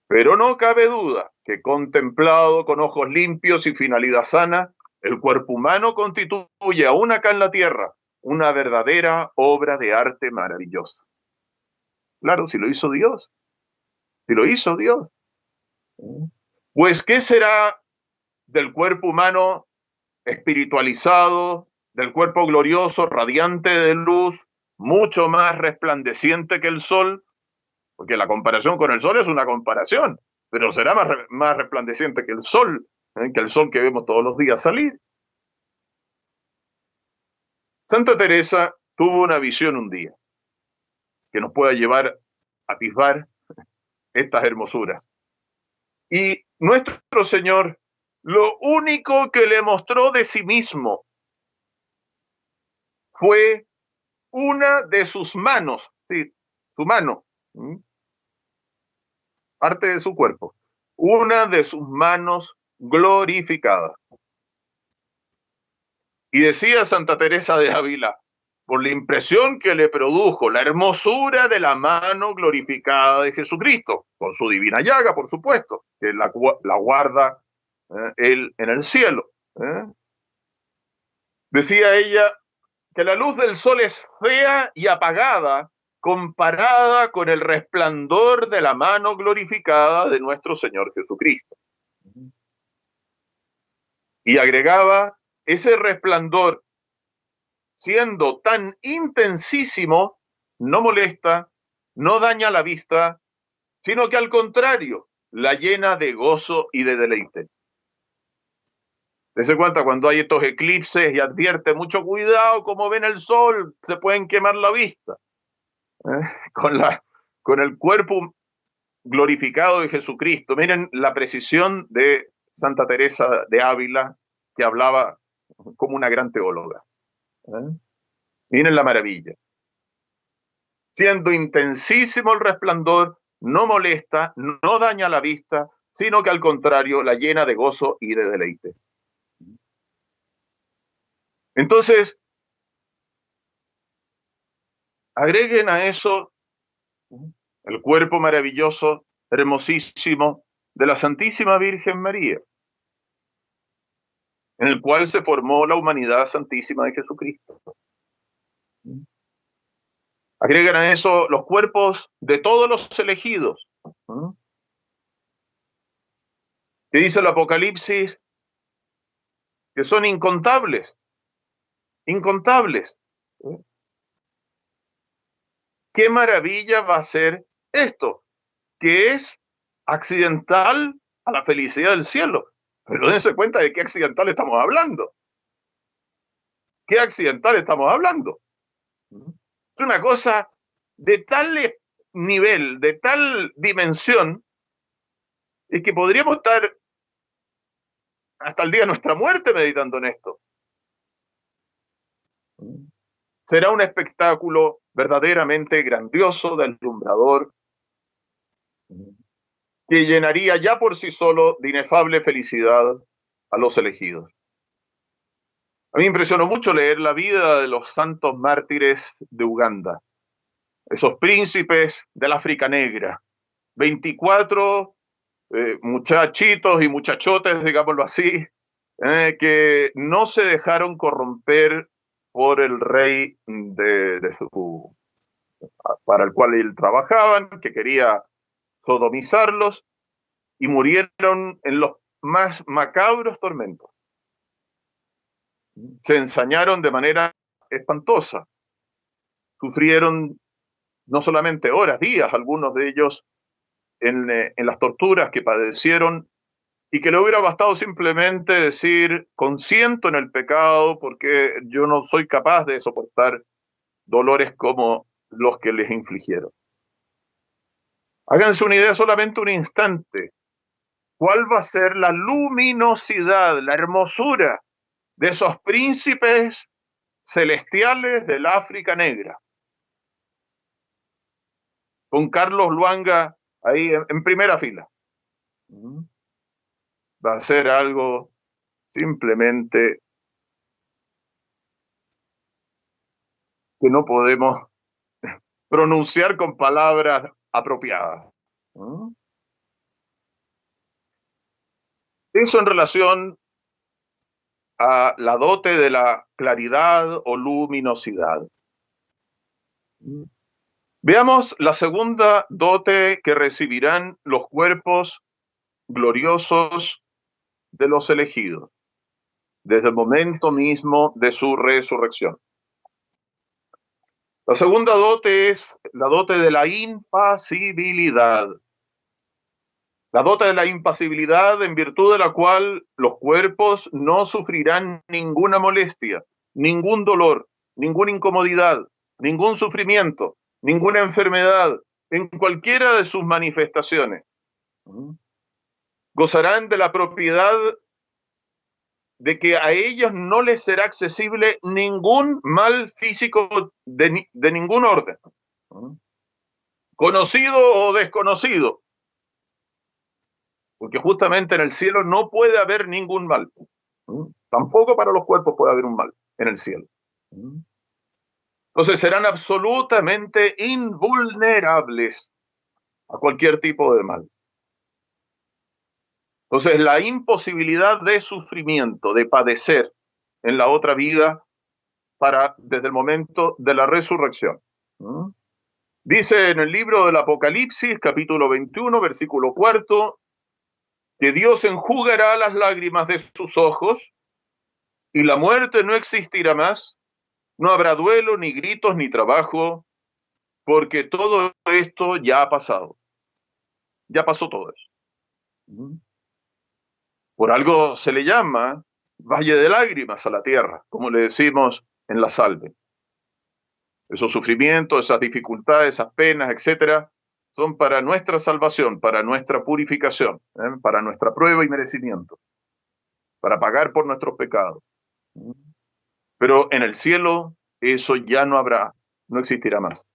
Pero no cabe duda que contemplado con ojos limpios y finalidad sana, el cuerpo humano constituye aún acá en la tierra una verdadera obra de arte maravillosa. Claro, si lo hizo Dios. Si lo hizo Dios. Pues, ¿qué será del cuerpo humano espiritualizado, del cuerpo glorioso, radiante de luz, mucho más resplandeciente que el sol? Porque la comparación con el sol es una comparación, pero será más resplandeciente que el sol que vemos todos los días salir. Santa Teresa tuvo una visión un día que nos pueda llevar a atisbar estas hermosuras. Y nuestro Señor, lo único que le mostró de sí mismo fue una de sus manos, sí, su mano, parte de su cuerpo, una de sus manos glorificadas. Y decía Santa Teresa de Ávila, por la impresión que le produjo la hermosura de la mano glorificada de Jesucristo, con su divina llaga, por supuesto, que la guarda él en el cielo. Decía ella que la luz del sol es fea y apagada comparada con el resplandor de la mano glorificada de nuestro Señor Jesucristo. Y agregaba, ese resplandor, siendo tan intensísimo, no molesta, no daña la vista, sino que al contrario, la llena de gozo y de deleite. Dese cuenta cuando hay estos eclipses y advierte mucho cuidado como ven el sol, se pueden quemar la vista. Con el cuerpo glorificado de Jesucristo. Miren la precisión de Santa Teresa de Ávila, que hablaba como una gran teóloga. Miren la maravilla. Siendo intensísimo el resplandor, no molesta, no daña la vista, sino que al contrario la llena de gozo y de deleite. Entonces, agreguen a eso el cuerpo maravilloso, hermosísimo de la Santísima Virgen María, en el cual se formó la humanidad santísima de Jesucristo. Agregan a eso los cuerpos de todos los elegidos. Que dice el Apocalipsis que son incontables. Incontables. ¿Qué maravilla va a ser esto? Que es accidental a la felicidad del cielo. Pero dense cuenta de qué accidental estamos hablando. ¿Qué accidental estamos hablando? Es una cosa de tal nivel, de tal dimensión, es que podríamos estar hasta el día de nuestra muerte meditando en esto. Será un espectáculo verdaderamente grandioso, deslumbrador, que llenaría ya por sí solo de inefable felicidad a los elegidos. A mí me impresionó mucho leer la vida de los santos mártires de Uganda, esos príncipes del África Negra, 24 muchachitos y muchachotes, digámoslo así, que no se dejaron corromper por el rey para el cual trabajaban, que quería sodomizarlos, y murieron en los más macabros tormentos. Se ensañaron de manera espantosa. Sufrieron no solamente horas, días, algunos de ellos en las torturas que padecieron, y que le hubiera bastado simplemente decir, consiento en el pecado porque yo no soy capaz de soportar dolores como los que les infligieron. Háganse una idea solamente un instante. ¿Cuál va a ser la luminosidad, la hermosura de esos príncipes celestiales del África Negra? Con Carlos Luanga ahí en primera fila. Va a ser algo simplemente que no podemos pronunciar con palabras apropiadas. Eso en relación a la dote de la claridad o luminosidad. Veamos la segunda dote que recibirán los cuerpos gloriosos de los elegidos, desde el momento mismo de su resurrección. La segunda dote es la dote de la impasibilidad. La dote de la impasibilidad en virtud de la cual los cuerpos no sufrirán ninguna molestia, ningún dolor, ninguna incomodidad, ningún sufrimiento, ninguna enfermedad, en cualquiera de sus manifestaciones. Gozarán de la propiedad de que a ellos no les será accesible ningún mal físico de ningún orden, conocido o desconocido, porque justamente en el cielo no puede haber ningún mal. Tampoco para los cuerpos puede haber un mal en el cielo. Entonces serán absolutamente invulnerables a cualquier tipo de mal. Entonces la imposibilidad de sufrimiento, de padecer en la otra vida desde el momento de la resurrección. Dice en el libro del Apocalipsis, capítulo 21, versículo 4, que Dios enjugará las lágrimas de sus ojos y la muerte no existirá más, no habrá duelo, ni gritos, ni trabajo, porque todo esto ya ha pasado. Ya pasó todo eso. Por algo se le llama valle de lágrimas a la tierra, como le decimos en la salve. Esos sufrimientos, esas dificultades, esas penas, etcétera, son para nuestra salvación, para nuestra purificación, para nuestra prueba y merecimiento, para pagar por nuestros pecados. Pero en el cielo eso ya no habrá, no existirá más.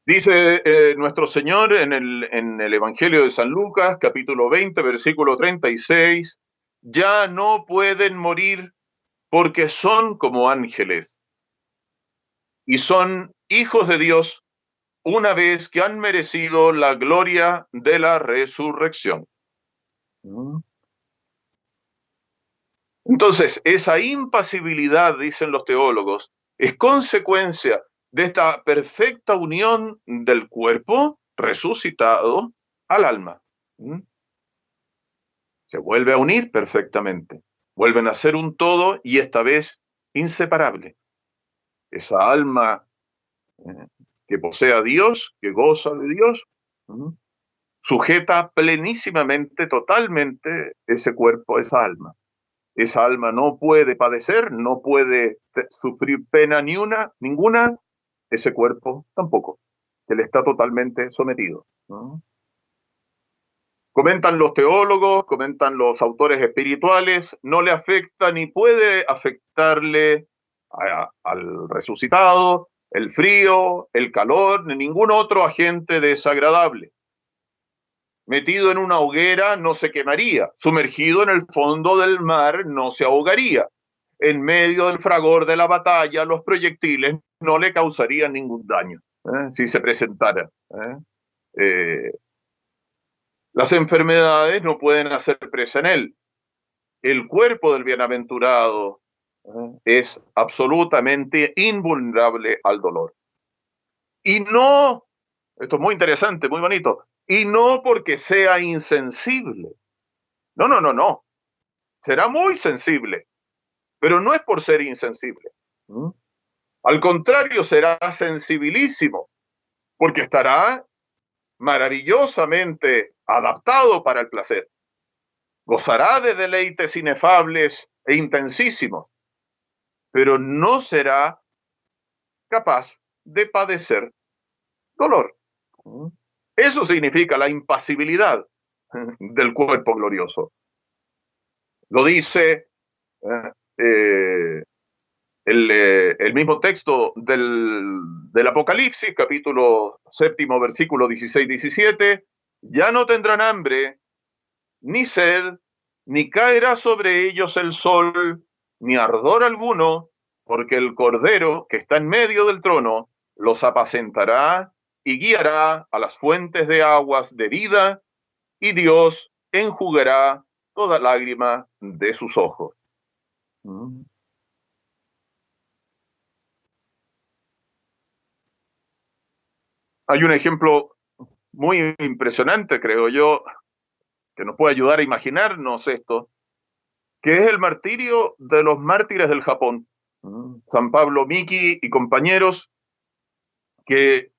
Dice nuestro Señor en el Evangelio de San Lucas, capítulo 20, versículo 36, ya no pueden morir porque son como ángeles y son hijos de Dios una vez que han merecido la gloria de la resurrección. Entonces, esa impasibilidad, dicen los teólogos, es consecuencia de esta perfecta unión del cuerpo resucitado al alma. Se vuelve a unir perfectamente, vuelven a ser un todo y esta vez inseparable. Esa alma que posee a Dios, que goza de Dios, sujeta plenísimamente, totalmente ese cuerpo, esa alma. Esa alma no puede padecer, no puede sufrir pena ninguna, ese cuerpo tampoco, que le está totalmente sometido. Comentan los teólogos, comentan los autores espirituales, no le afecta ni puede afectarle al resucitado el frío, el calor, ni ningún otro agente desagradable. Metido en una hoguera no se quemaría, sumergido en el fondo del mar no se ahogaría. En medio del fragor de la batalla, los proyectiles no le causarían ningún daño si se presentara. Las enfermedades no pueden hacer presa en él. El cuerpo del bienaventurado es absolutamente invulnerable al dolor. Y no, esto es muy interesante, muy bonito, y no porque sea insensible. No. Será muy sensible, pero no es por ser insensible. Al contrario, será sensibilísimo, porque estará maravillosamente adaptado para el placer. Gozará de deleites inefables e intensísimos, pero no será capaz de padecer dolor. Eso significa la impasibilidad del cuerpo glorioso. Lo dice el mismo texto del Apocalipsis, capítulo 7, versículo 16-17, ya no tendrán hambre, ni sed, ni caerá sobre ellos el sol, ni ardor alguno, porque el Cordero que está en medio del trono los apacentará y guiará a las fuentes de aguas de vida, y Dios enjugará toda lágrima de sus ojos. Hay un ejemplo muy impresionante, creo yo, que nos puede ayudar a imaginarnos esto, que es el martirio de los mártires del Japón. San Pablo Miki y compañeros, que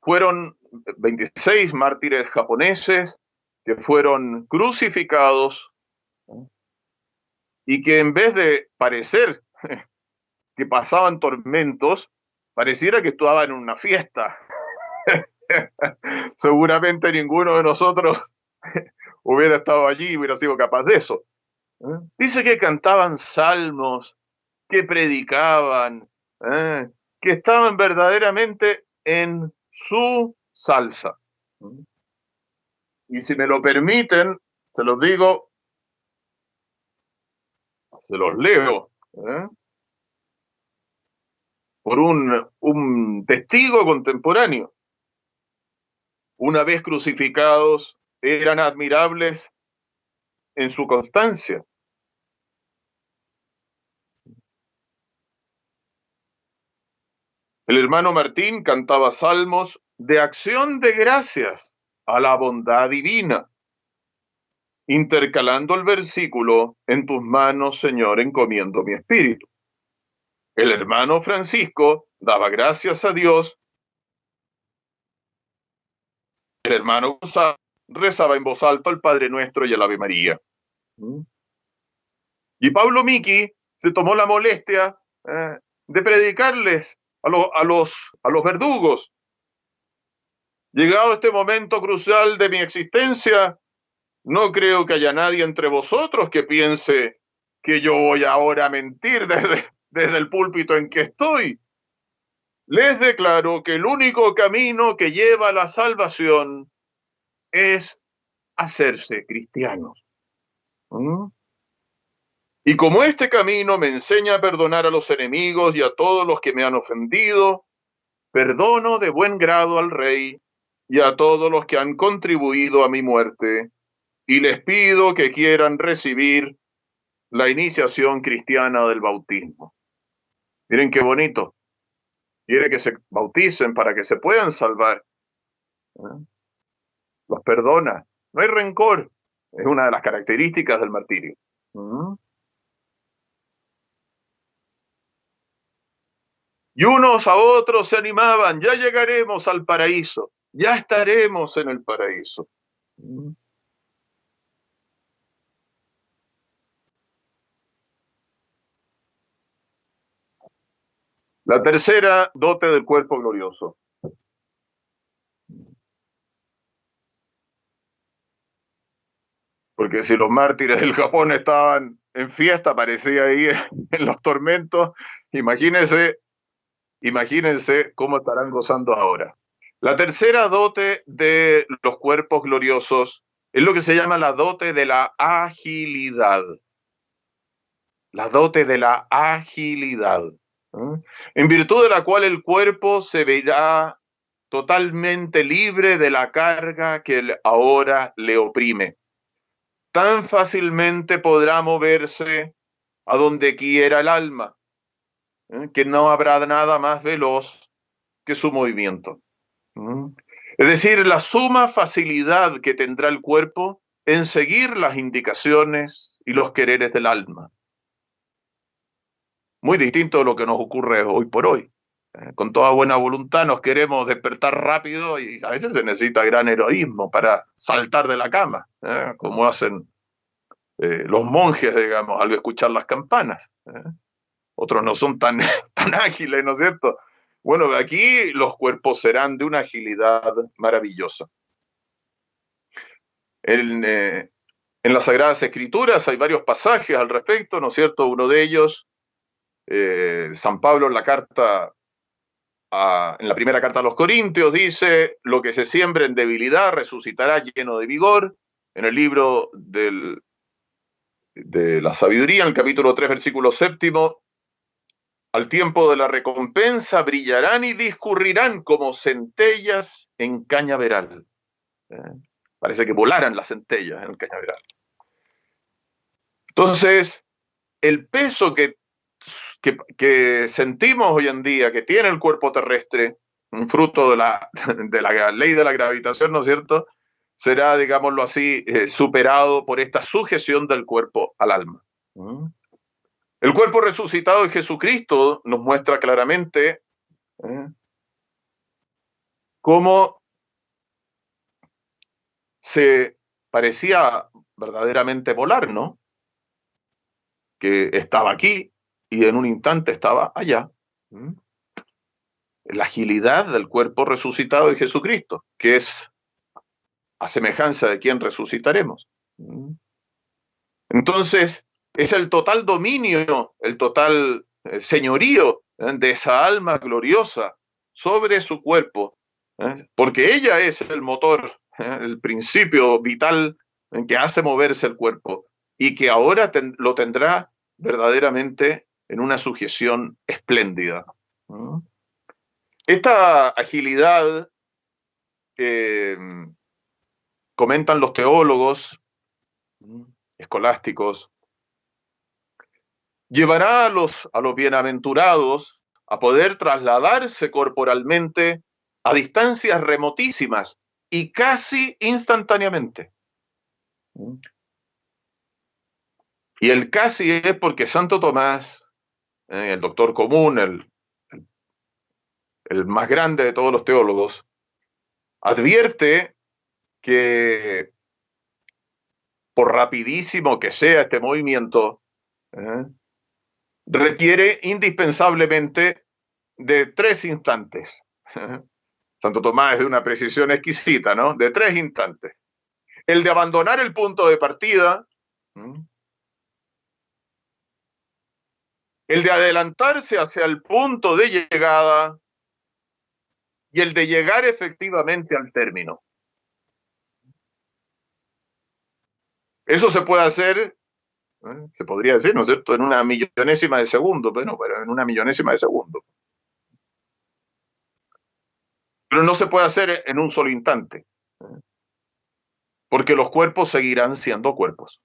fueron 26 mártires japoneses que fueron crucificados y que en vez de parecer que pasaban tormentos, pareciera que estaban en una fiesta. Seguramente ninguno de nosotros hubiera estado allí y hubiera sido capaz de eso. Dice que cantaban salmos, que predicaban, que estaban verdaderamente en su salsa. Y si me lo permiten, se los digo, se los leo, por un testigo contemporáneo. Una vez crucificados, eran admirables en su constancia. El hermano Martín cantaba salmos de acción de gracias a la bondad divina, intercalando el versículo: en tus manos, Señor, encomiendo mi espíritu. El hermano Francisco daba gracias a Dios. El hermano Gonzalo rezaba en voz alta el Padre Nuestro y el Ave María. Y Pablo Miki se tomó la molestia de predicarles a los verdugos. Llegado este momento crucial de mi existencia, no creo que haya nadie entre vosotros que piense que yo voy ahora a mentir desde el púlpito en que estoy. Les declaro que el único camino que lleva a la salvación es hacerse cristianos. Y como este camino me enseña a perdonar a los enemigos y a todos los que me han ofendido, perdono de buen grado al Rey y a todos los que han contribuido a mi muerte, y les pido que quieran recibir la iniciación cristiana del bautismo. Miren qué bonito. Quiere que se bauticen para que se puedan salvar. Los perdona. No hay rencor. Es una de las características del martirio. Y unos a otros se animaban: ya llegaremos al paraíso, ya estaremos en el paraíso. La tercera dote del cuerpo glorioso. Porque si los mártires del Japón estaban en fiesta, parecía ahí en los tormentos, imagínense cómo estarán gozando ahora. La tercera dote de los cuerpos gloriosos es lo que se llama la dote de la agilidad. La dote de la agilidad. En virtud de la cual el cuerpo se verá totalmente libre de la carga que ahora le oprime. Tan fácilmente podrá moverse a donde quiera el alma, que no habrá nada más veloz que su movimiento. Es decir, la suma facilidad que tendrá el cuerpo en seguir las indicaciones y los quereres del alma. Muy distinto de lo que nos ocurre hoy por hoy. Con toda buena voluntad nos queremos despertar rápido y a veces se necesita gran heroísmo para saltar de la cama, como hacen los monjes, digamos, al escuchar las campanas. Otros no son tan ágiles, ¿no es cierto? Bueno, aquí los cuerpos serán de una agilidad maravillosa. En las Sagradas Escrituras hay varios pasajes al respecto, ¿no es cierto? Uno de ellos, San Pablo en la primera carta a los Corintios dice: lo que se siembra en debilidad resucitará lleno de vigor. En el libro de la sabiduría, en el capítulo 3, versículo 7, al tiempo de la recompensa brillarán y discurrirán como centellas en cañaveral. Parece que volaran las centellas en el cañaveral. Entonces, el peso que sentimos hoy en día, que tiene el cuerpo terrestre, un fruto de la ley de la gravitación, ¿no es cierto?, será, digámoslo así, superado por esta sujeción del cuerpo al alma. El cuerpo resucitado de Jesucristo nos muestra claramente cómo se parecía verdaderamente volar, ¿no? Que estaba aquí y en un instante estaba allá. La agilidad del cuerpo resucitado de Jesucristo, que es a semejanza de quien resucitaremos. Entonces, es el total dominio, el total señorío de esa alma gloriosa sobre su cuerpo, porque ella es el motor, el principio vital que hace moverse el cuerpo y que ahora lo tendrá verdaderamente en una sujeción espléndida. Esta agilidad, comentan los teólogos escolásticos, llevará a los bienaventurados a poder trasladarse corporalmente a distancias remotísimas y casi instantáneamente. Y el casi es porque Santo Tomás, el doctor común, el más grande de todos los teólogos, advierte que por rapidísimo que sea este movimiento, requiere indispensablemente de 3 instantes. Santo Tomás es de una precisión exquisita, ¿no? De 3 instantes. El de abandonar el punto de partida, el de adelantarse hacia el punto de llegada y el de llegar efectivamente al término. Eso se puede hacer, se podría decir, ¿no es cierto?, en una millonésima de segundo, bueno, pero en una millonésima de segundo. Pero no se puede hacer en un solo instante, porque los cuerpos seguirán siendo cuerpos.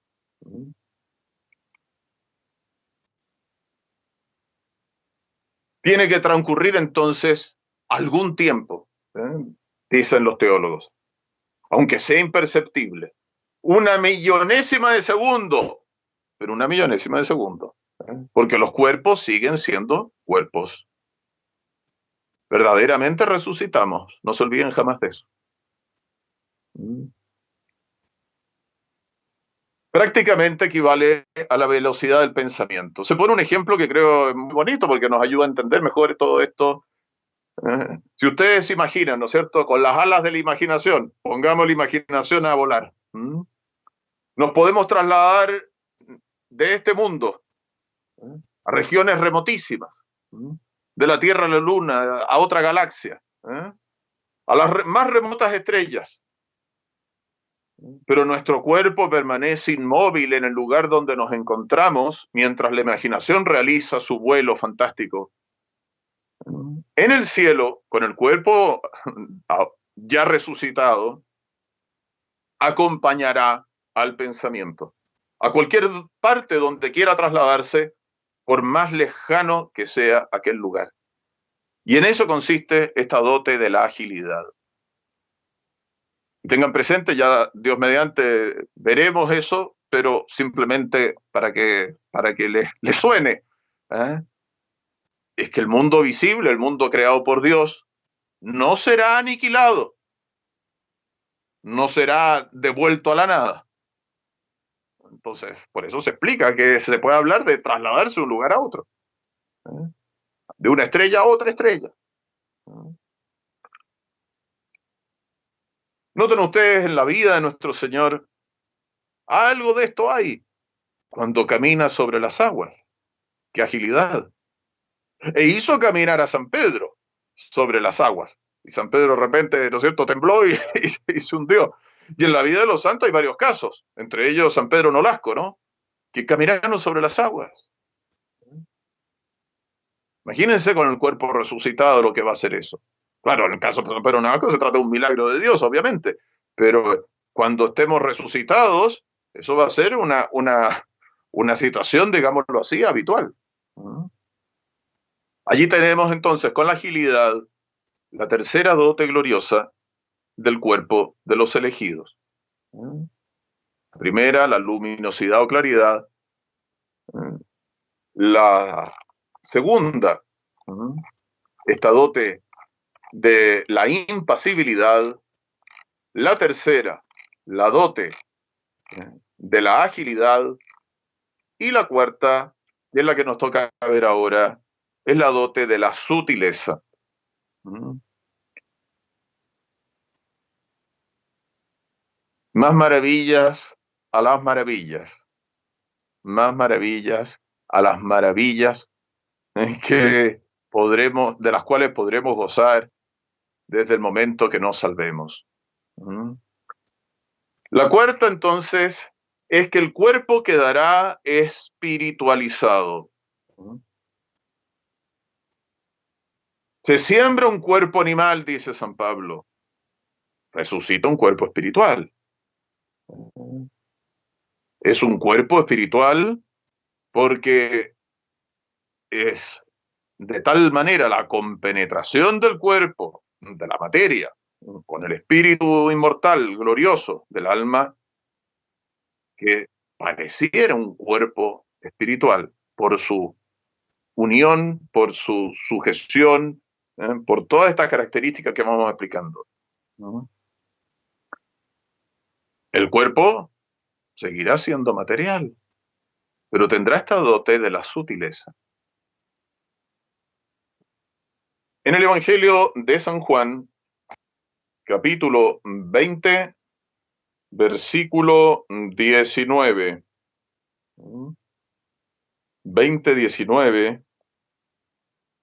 Tiene que transcurrir entonces algún tiempo, dicen los teólogos, aunque sea imperceptible. Una millonésima de segundo, pero una millonésima de segundo, porque los cuerpos siguen siendo cuerpos. Verdaderamente resucitamos, no se olviden jamás de eso. Prácticamente equivale a la velocidad del pensamiento. Se pone un ejemplo que creo muy bonito porque nos ayuda a entender mejor todo esto. Si ustedes se imaginan, ¿no es cierto?, con las alas de la imaginación, pongamos la imaginación a volar. Nos podemos trasladar de este mundo a regiones remotísimas, de la Tierra a la Luna, a otra galaxia, a las más remotas estrellas. Pero nuestro cuerpo permanece inmóvil en el lugar donde nos encontramos mientras la imaginación realiza su vuelo fantástico. En el cielo, con el cuerpo ya resucitado, acompañará al pensamiento a cualquier parte donde quiera trasladarse, por más lejano que sea aquel lugar. Y en eso consiste esta dote de la agilidad. Tengan presente, ya Dios mediante veremos eso, pero simplemente para que les suene. Es que el mundo visible, el mundo creado por Dios, no será aniquilado, no será devuelto a la nada. Entonces, por eso se explica que se puede hablar de trasladarse de un lugar a otro, de una estrella a otra estrella. Noten ustedes en la vida de nuestro Señor, algo de esto hay cuando camina sobre las aguas. ¡Qué agilidad! E hizo caminar a San Pedro sobre las aguas. Y San Pedro de repente, ¿no es cierto?, tembló y se hundió. Y en la vida de los santos hay varios casos, entre ellos San Pedro Nolasco, ¿no?, que caminaron sobre las aguas. Imagínense con el cuerpo resucitado lo que va a hacer eso. Claro, en el caso de San Pedro Nolasco se trata de un milagro de Dios, obviamente, pero cuando estemos resucitados, eso va a ser una situación, digámoslo así, habitual. Allí tenemos entonces con la agilidad la tercera dote gloriosa del cuerpo de los elegidos. La primera, la luminosidad o claridad. La segunda, esta dote de la impasibilidad. La tercera, la dote de la agilidad. Y la cuarta, que es la que nos toca ver ahora, es la dote de la sutileza. Más maravillas a las maravillas. Más maravillas a las maravillas de las cuales podremos gozar desde el momento que nos salvemos. La cuarta, entonces, es que el cuerpo quedará espiritualizado. Se siembra un cuerpo animal, dice San Pablo. Resucita un cuerpo espiritual. Es un cuerpo espiritual porque es de tal manera la compenetración del cuerpo, de la materia, con el espíritu inmortal, glorioso del alma, que pareciera un cuerpo espiritual por su unión, por su sujeción, por todas estas características que vamos explicando. ¿No? El cuerpo seguirá siendo material, pero tendrá esta dote de la sutileza. En el Evangelio de San Juan, capítulo 20, versículo 19. 20:19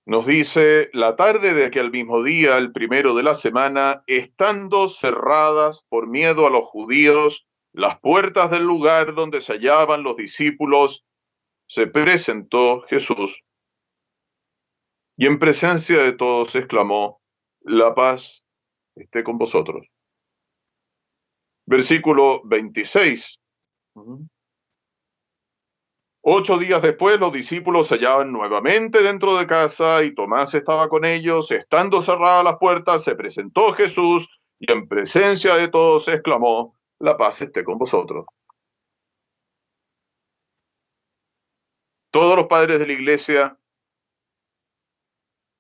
nos dice: la tarde de aquel mismo día, el primero de la semana, estando cerradas por miedo a los judíos las puertas del lugar donde se hallaban los discípulos, se presentó Jesús y en presencia de todos exclamó: la paz esté con vosotros. Versículo 26. 8 días después, los discípulos se hallaban nuevamente dentro de casa y Tomás estaba con ellos. Estando cerradas las puertas, se presentó Jesús y en presencia de todos exclamó: la paz esté con vosotros. Todos los padres de la Iglesia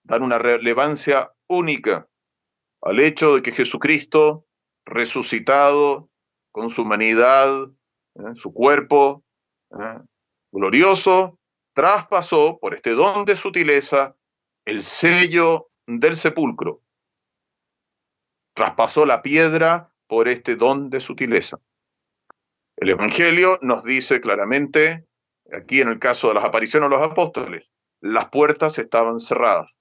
dan una relevancia única al hecho de que Jesucristo, resucitado con su humanidad, su cuerpo glorioso, traspasó por este don de sutileza el sello del sepulcro. Traspasó la piedra por este don de sutileza. El Evangelio nos dice claramente, aquí en el caso de las apariciones a los apóstoles, las puertas estaban cerradas.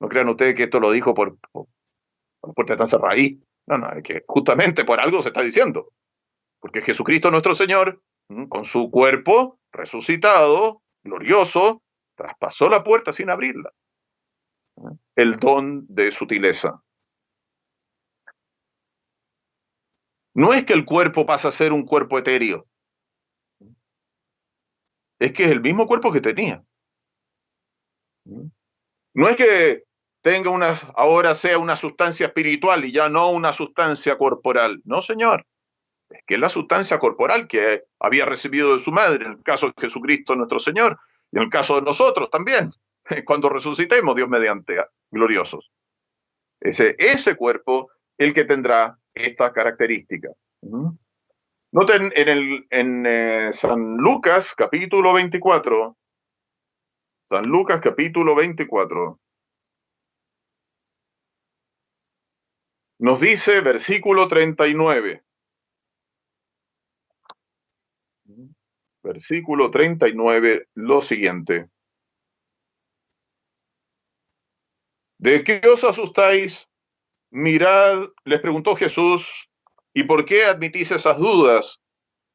No crean ustedes que esto lo dijo por las puertas están cerradas ahí. No, es que justamente por algo se está diciendo. Porque Jesucristo nuestro Señor, con su cuerpo resucitado, glorioso, traspasó la puerta sin abrirla. El don de sutileza. No es que el cuerpo pasa a ser un cuerpo etéreo. Es que es el mismo cuerpo que tenía. No es que tenga ahora sea una sustancia espiritual y ya no una sustancia corporal. No, señor. Es que es la sustancia corporal que había recibido de su madre, en el caso de Jesucristo nuestro Señor, y en el caso de nosotros también, cuando resucitemos, Dios mediante, gloriosos. Ese cuerpo, el que tendrá esta característica. Noten en San Lucas, capítulo 24, San Lucas, capítulo 24, nos dice, versículo 39, versículo 39, lo siguiente: ¿de qué os asustáis? Mirad, les preguntó Jesús, ¿y por qué admitís esas dudas?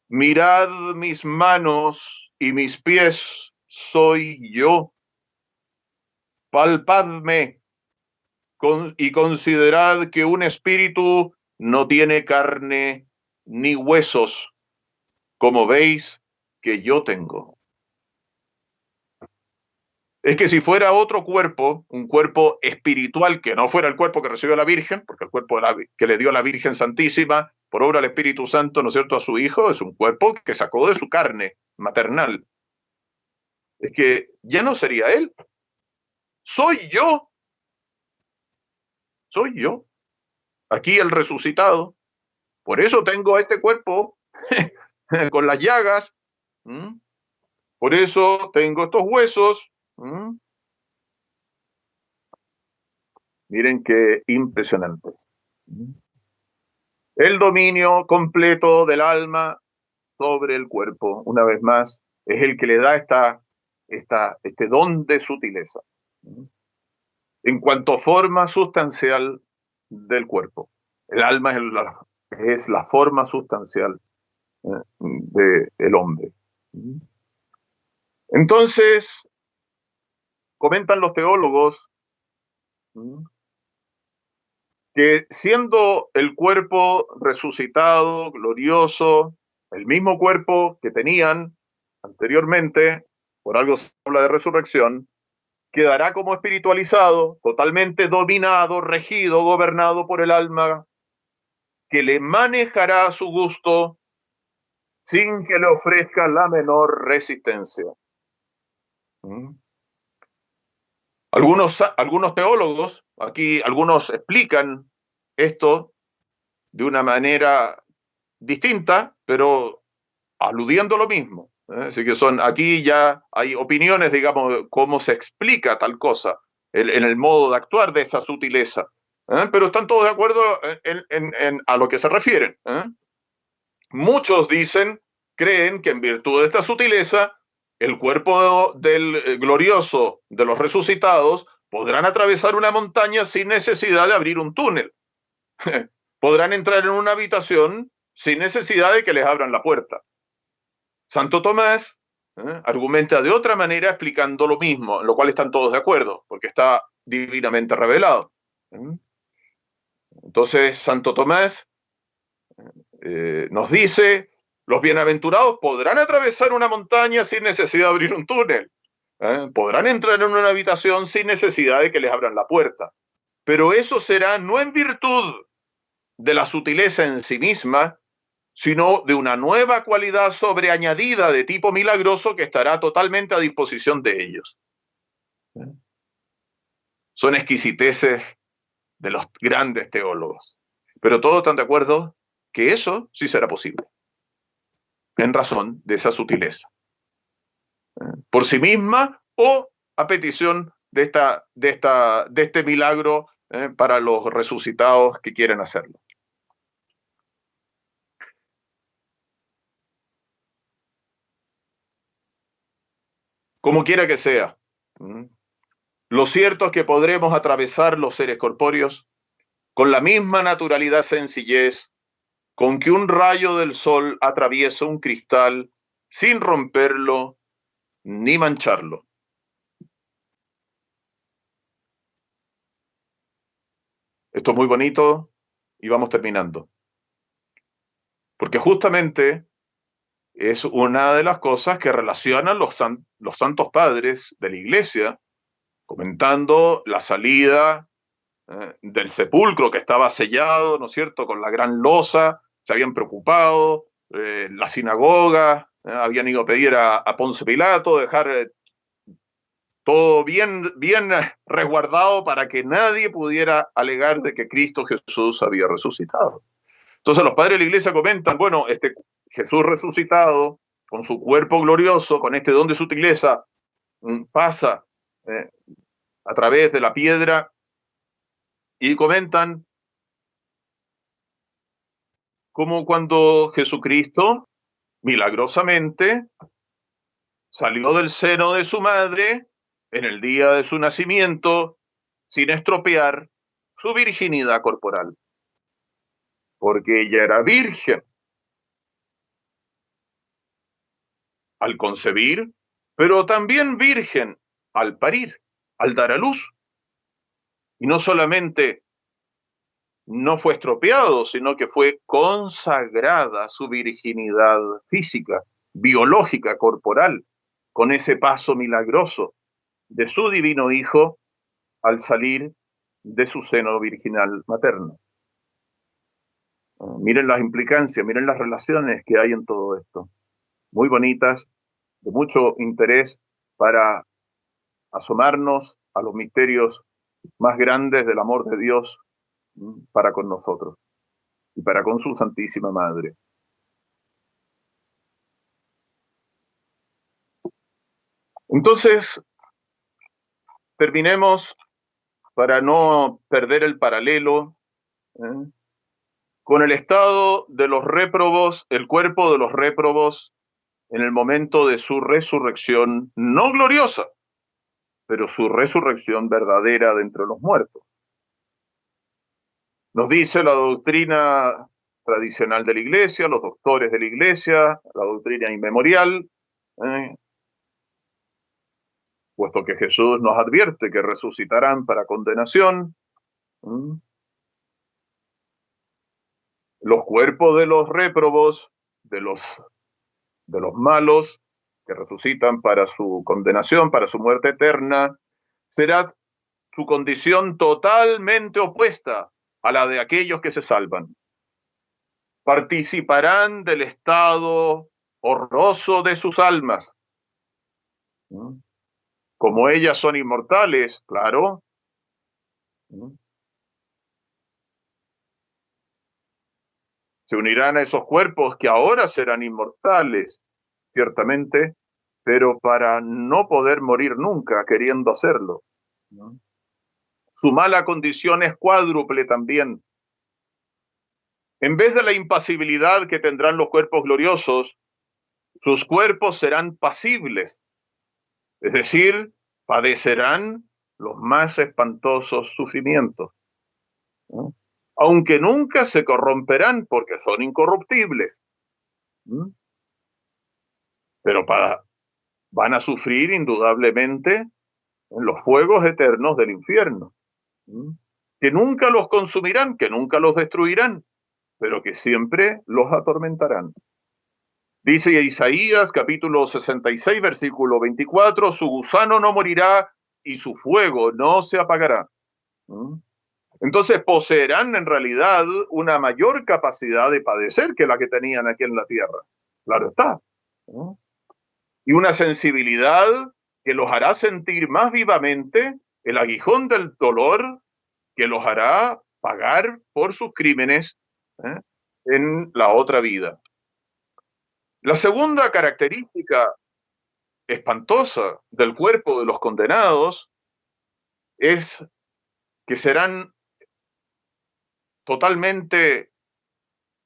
Mirad mis manos y mis pies, soy yo. Palpadme y considerad que un espíritu no tiene carne ni huesos, como veis que yo tengo. Es que si fuera otro cuerpo, un cuerpo espiritual que no fuera el cuerpo que recibió la Virgen, porque el cuerpo que le dio la Virgen Santísima por obra del Espíritu Santo, ¿no es cierto?, a su Hijo, es un cuerpo que sacó de su carne maternal. Es que ya no sería él. Soy yo. Soy yo. Aquí el resucitado. Por eso tengo este cuerpo con las llagas. Por eso tengo estos huesos. Miren qué impresionante. El dominio completo del alma sobre el cuerpo, una vez más, es el que le da este don de sutileza en cuanto a forma sustancial del cuerpo. El alma es la forma sustancial del hombre. Entonces, comentan los teólogos que siendo el cuerpo resucitado, glorioso, el mismo cuerpo que tenían anteriormente, por algo se habla de resurrección, quedará como espiritualizado, totalmente dominado, regido, gobernado por el alma, que le manejará a su gusto sin que le ofrezca la menor resistencia. ¿Mm? Algunos teólogos, aquí algunos explican esto de una manera distinta, pero aludiendo a lo mismo. Así que aquí ya hay opiniones, digamos, de cómo se explica tal cosa, en el modo de actuar de esa sutileza. Pero están todos de acuerdo a lo que se refieren. Muchos creen que en virtud de esta sutileza, el cuerpo del glorioso de los resucitados podrán atravesar una montaña sin necesidad de abrir un túnel. Podrán entrar en una habitación sin necesidad de que les abran la puerta. Santo Tomás argumenta de otra manera explicando lo mismo, en lo cual están todos de acuerdo, porque está divinamente revelado. Entonces, Santo Tomás nos dice, los bienaventurados podrán atravesar una montaña sin necesidad de abrir un túnel, podrán entrar en una habitación sin necesidad de que les abran la puerta, pero eso será no en virtud de la sutileza en sí misma, sino de una nueva cualidad sobreañadida de tipo milagroso que estará totalmente a disposición de ellos. Son exquisiteces de los grandes teólogos, pero todos están de acuerdo que eso sí será posible, en razón de esa sutileza, por sí misma o a petición de este milagro para los resucitados que quieren hacerlo. Como quiera que sea, lo cierto es que podremos atravesar los seres corpóreos con la misma naturalidad, sencillez, con que un rayo del sol atraviesa un cristal sin romperlo ni mancharlo. Esto es muy bonito y vamos terminando. Porque justamente es una de las cosas que relacionan los santos padres de la Iglesia, comentando la salida del sepulcro que estaba sellado, ¿no es cierto?, con la gran losa, se habían preocupado, la sinagoga, habían ido a pedir a Ponce Pilato, dejar todo bien resguardado para que nadie pudiera alegar de que Cristo Jesús había resucitado. Entonces los padres de la iglesia comentan, bueno, este Jesús resucitado, con su cuerpo glorioso, con este don de sutileza, pasa a través de la piedra y comentan como cuando Jesucristo milagrosamente salió del seno de su madre en el día de su nacimiento sin estropear su virginidad corporal, porque ella era virgen al concebir, pero también virgen al parir, al dar a luz. Y no solamente no fue estropeado, sino que fue consagrada su virginidad física, biológica, corporal, con ese paso milagroso de su divino Hijo al salir de su seno virginal materno. Miren las implicancias, miren las relaciones que hay en todo esto. Muy bonitas, de mucho interés para asomarnos a los misterios más grandes del amor de Dios para con nosotros y para con su Santísima Madre. Entonces, terminemos para no perder el paralelo con el estado de los réprobos, el cuerpo de los réprobos en el momento de su resurrección, no gloriosa, pero su resurrección verdadera de entre los muertos. Nos dice la doctrina tradicional de la Iglesia, los doctores de la Iglesia, la doctrina inmemorial, puesto que Jesús nos advierte que resucitarán para condenación. Los cuerpos de los réprobos, de los malos, que resucitan para su condenación, para su muerte eterna, será su condición totalmente opuesta a la de aquellos que se salvan. Participarán del estado horroroso de sus almas. Como ellas son inmortales, claro, se unirán a esos cuerpos que ahora serán inmortales, ciertamente, pero para no poder morir nunca queriendo hacerlo. Su mala condición es cuádruple también. En vez de la impasibilidad que tendrán los cuerpos gloriosos, sus cuerpos serán pasibles, es decir, padecerán los más espantosos sufrimientos, ¿no? Aunque nunca se corromperán porque son incorruptibles, ¿no? Pero van a sufrir indudablemente en los fuegos eternos del infierno, ¿no? Que nunca los consumirán, que nunca los destruirán, pero que siempre los atormentarán. Dice Isaías capítulo 66, versículo 24, su gusano no morirá y su fuego no se apagará. Entonces poseerán en realidad una mayor capacidad de padecer que la que tenían aquí en la tierra. Claro está. Y una sensibilidad que los hará sentir más vivamente el aguijón del dolor, que los hará pagar por sus crímenes en la otra vida. La segunda característica espantosa del cuerpo de los condenados es que serán totalmente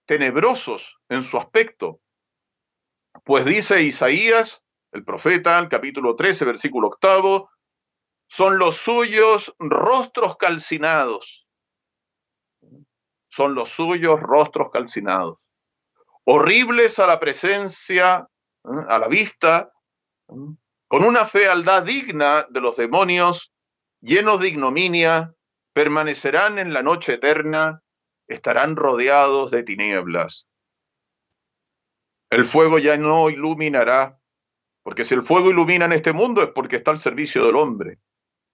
tenebrosos en su aspecto, pues dice Isaías, el profeta, el capítulo 13, versículo 8, son los suyos rostros calcinados, son los suyos rostros calcinados, horribles a la presencia, a la vista, con una fealdad digna de los demonios, llenos de ignominia, permanecerán en la noche eterna, estarán rodeados de tinieblas. El fuego ya no iluminará, porque si el fuego ilumina en este mundo es porque está al servicio del hombre.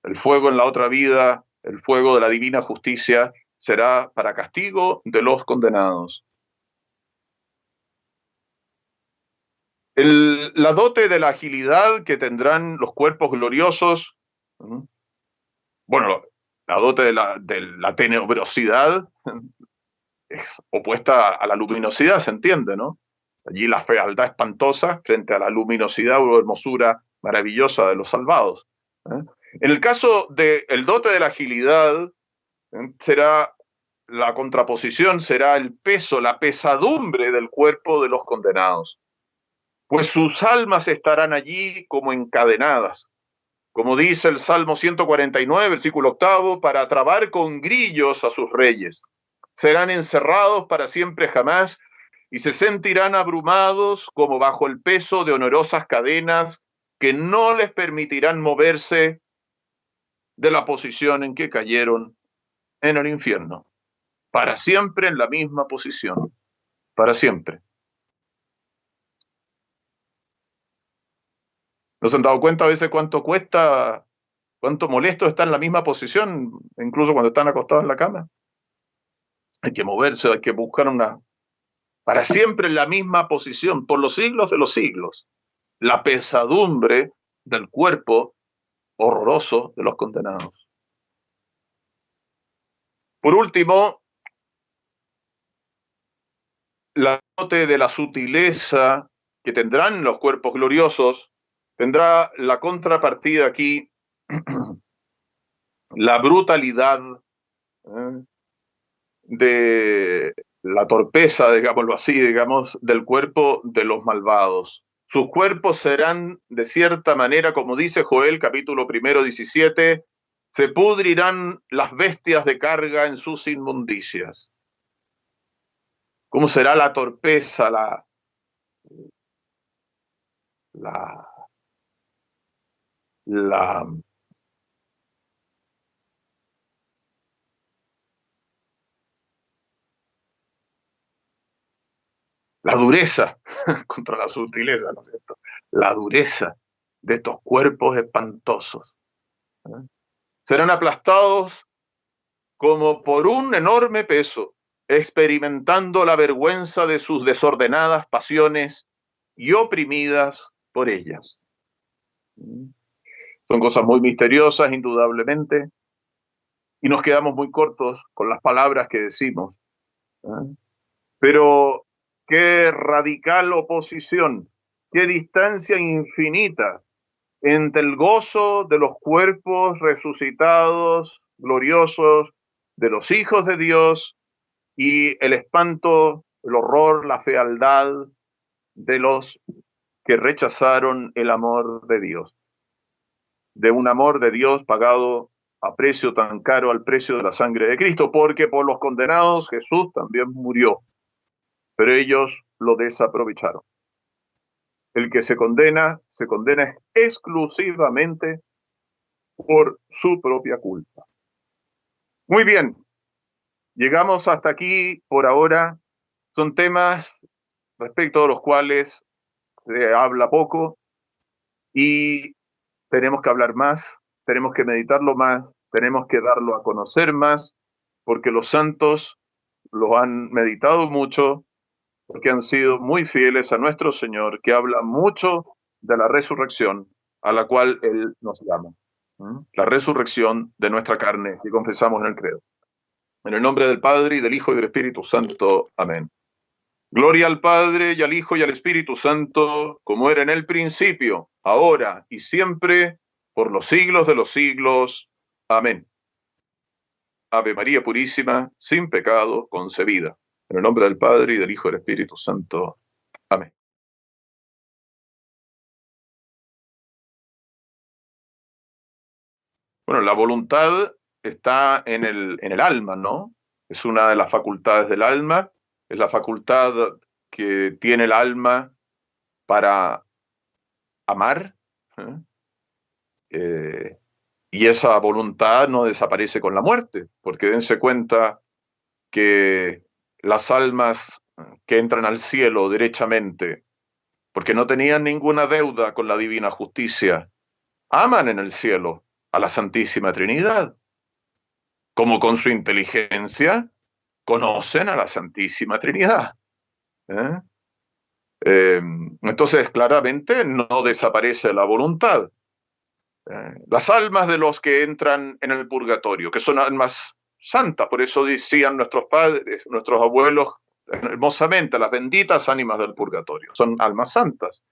El fuego en la otra vida, el fuego de la divina justicia, será para castigo de los condenados. La dote de la agilidad que tendrán los cuerpos gloriosos, bueno, la dote de la tenebrosidad es opuesta a la luminosidad, se entiende, ¿no? Allí la fealdad espantosa frente a la luminosidad o hermosura maravillosa de los salvados. En el caso del dote de la agilidad, será la contraposición, será el peso, la pesadumbre del cuerpo de los condenados. Pues sus almas estarán allí como encadenadas, como dice el Salmo 149, versículo 8, para trabar con grillos a sus reyes. Serán encerrados para siempre jamás y se sentirán abrumados como bajo el peso de onerosas cadenas que no les permitirán moverse de la posición en que cayeron en el infierno. Para siempre en la misma posición. Para siempre. ¿No se han dado cuenta a veces cuánto cuesta, cuánto molesto estar en la misma posición, incluso cuando están acostados en la cama? Hay que moverse, hay que buscar para siempre en la misma posición, por los siglos de los siglos. La pesadumbre del cuerpo horroroso de los condenados. Por último, la dote de la sutileza que tendrán los cuerpos gloriosos tendrá la contrapartida aquí, la brutalidad de la torpeza, digámoslo así, del cuerpo de los malvados. Sus cuerpos serán, de cierta manera, como dice Joel, capítulo 1, 17, se pudrirán las bestias de carga en sus inmundicias. ¿Cómo será la torpeza, la, la, la dureza contra la sutileza, ¿no es cierto? La dureza de estos cuerpos espantosos. Serán aplastados como por un enorme peso, experimentando la vergüenza de sus desordenadas pasiones y oprimidas por ellas. Son cosas muy misteriosas, indudablemente, y nos quedamos muy cortos con las palabras que decimos. Pero qué radical oposición, qué distancia infinita entre el gozo de los cuerpos resucitados, gloriosos, de los hijos de Dios, y el espanto, el horror, la fealdad de los que rechazaron el amor de Dios. De un amor de Dios pagado a precio tan caro, al precio de la sangre de Cristo, porque por los condenados Jesús también murió, pero ellos lo desaprovecharon. El que se condena exclusivamente por su propia culpa. Muy bien, llegamos hasta aquí por ahora. Son temas respecto a los cuales se habla poco y tenemos que hablar más, tenemos que meditarlo más, tenemos que darlo a conocer más, porque los santos lo han meditado mucho, porque han sido muy fieles a nuestro Señor, que habla mucho de la resurrección a la cual Él nos llama. La resurrección de nuestra carne que confesamos en el credo. En el nombre del Padre, y del Hijo, y del Espíritu Santo. Amén. Gloria al Padre, y al Hijo, y al Espíritu Santo, como era en el principio, ahora y siempre, por los siglos de los siglos. Amén. Ave María Purísima, sin pecado concebida. En el nombre del Padre, y del Hijo, y del Espíritu Santo. Amén. Bueno, la voluntad está en el alma, ¿no? Es una de las facultades del alma, es la facultad que tiene el alma para amar, y esa voluntad no desaparece con la muerte, porque dense cuenta que las almas que entran al cielo derechamente, porque no tenían ninguna deuda con la divina justicia, aman en el cielo a la Santísima Trinidad, como con su inteligencia conocen a la Santísima Trinidad. Entonces, claramente no desaparece la voluntad. Las almas de los que entran en el purgatorio, que son almas santas, por eso decían nuestros padres, nuestros abuelos, hermosamente, las benditas ánimas del purgatorio, son almas santas,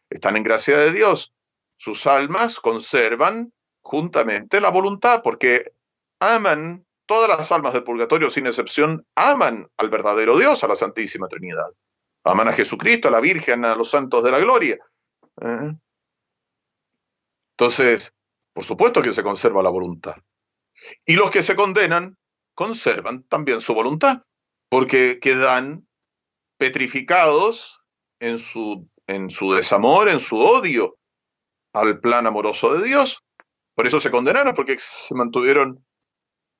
están en gracia de Dios. Sus almas conservan juntamente la voluntad, porque aman, todas las almas del purgatorio, sin excepción, aman al verdadero Dios, a la Santísima Trinidad. Aman a Jesucristo, a la Virgen, a los santos de la gloria. Entonces, por supuesto que se conserva la voluntad. Y los que se condenan conservan también su voluntad, porque quedan petrificados en su desamor, en su odio al plan amoroso de Dios. Por eso se condenaron, porque se mantuvieron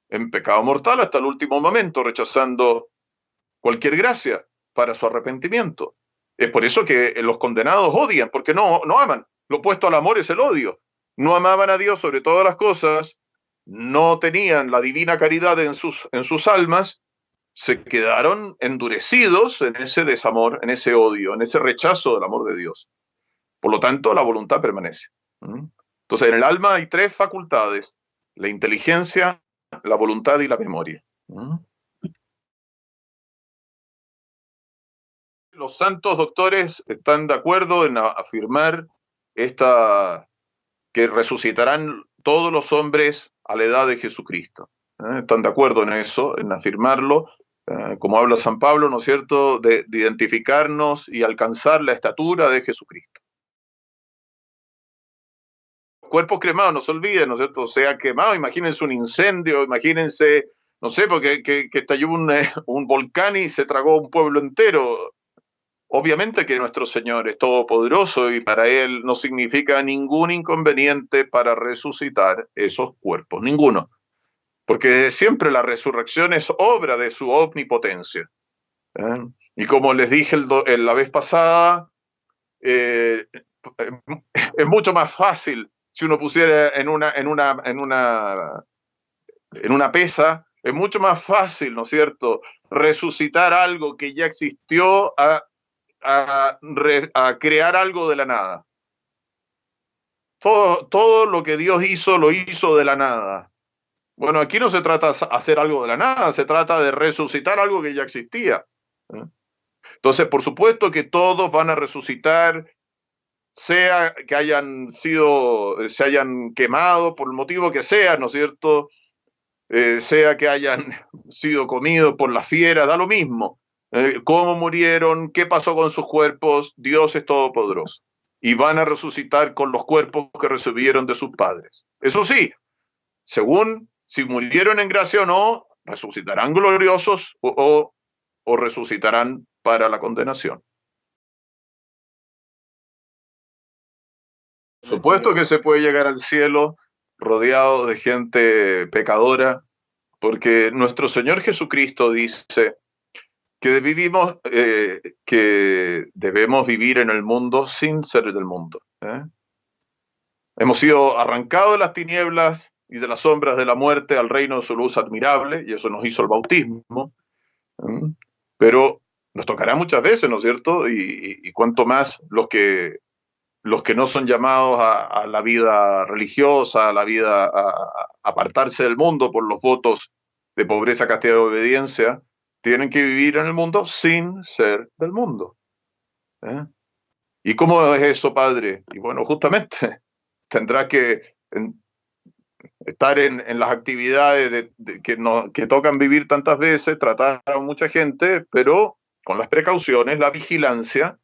en pecado mortal hasta el último momento, rechazando cualquier gracia para su arrepentimiento. Es por eso que los condenados odian, porque no aman. Lo opuesto al amor es el odio. No amaban a Dios sobre todas las cosas, no tenían la divina caridad en sus almas, se quedaron endurecidos en ese desamor, en ese odio, en ese rechazo del amor de Dios. Por lo tanto, la voluntad permanece. Entonces, en el alma hay tres facultades: la inteligencia, la voluntad y la memoria. Los santos doctores están de acuerdo en afirmar que resucitarán todos los hombres a la edad de Jesucristo. Están de acuerdo en eso, en afirmarlo, como habla San Pablo, ¿no es cierto?, de identificarnos y alcanzar la estatura de Jesucristo. Cuerpos cremados, no se olviden, ¿no es cierto?, sea quemado, imagínense un incendio, imagínense, no sé, porque que estalló un volcán y se tragó un pueblo entero. Obviamente que nuestro Señor es todopoderoso y para Él no significa ningún inconveniente para resucitar esos cuerpos, ninguno, porque siempre la resurrección es obra de su omnipotencia. Y como les dije la vez pasada, es mucho más fácil si uno pusiera en una pesa, es mucho más fácil, ¿no es cierto?, resucitar algo que ya existió a crear algo de la nada. Todo lo que Dios hizo, lo hizo de la nada. Bueno, aquí no se trata de hacer algo de la nada, se trata de resucitar algo que ya existía. Entonces, por supuesto que todos van a resucitar, sea que se hayan quemado por el motivo que sea, ¿no es cierto? Sea que hayan sido comidos por las fieras, da lo mismo. Cómo murieron, qué pasó con sus cuerpos, Dios es todopoderoso. Y van a resucitar con los cuerpos que recibieron de sus padres. Eso sí, según si murieron en gracia o no, resucitarán gloriosos o resucitarán para la condenación. Por supuesto que se puede llegar al cielo rodeado de gente pecadora, porque nuestro Señor Jesucristo dice que debemos vivir en el mundo sin ser del mundo. Hemos sido arrancados de las tinieblas y de las sombras de la muerte al reino de su luz admirable, y eso nos hizo el bautismo. Pero nos tocará muchas veces, ¿no es cierto? Y cuanto más los que no son llamados a la vida religiosa, a la vida a apartarse del mundo por los votos de pobreza, castidad y obediencia, tienen que vivir en el mundo sin ser del mundo. ¿Y cómo es eso, padre? Y bueno, justamente tendrá que estar en las actividades que tocan vivir tantas veces, tratar a mucha gente, pero con las precauciones, las vigilancias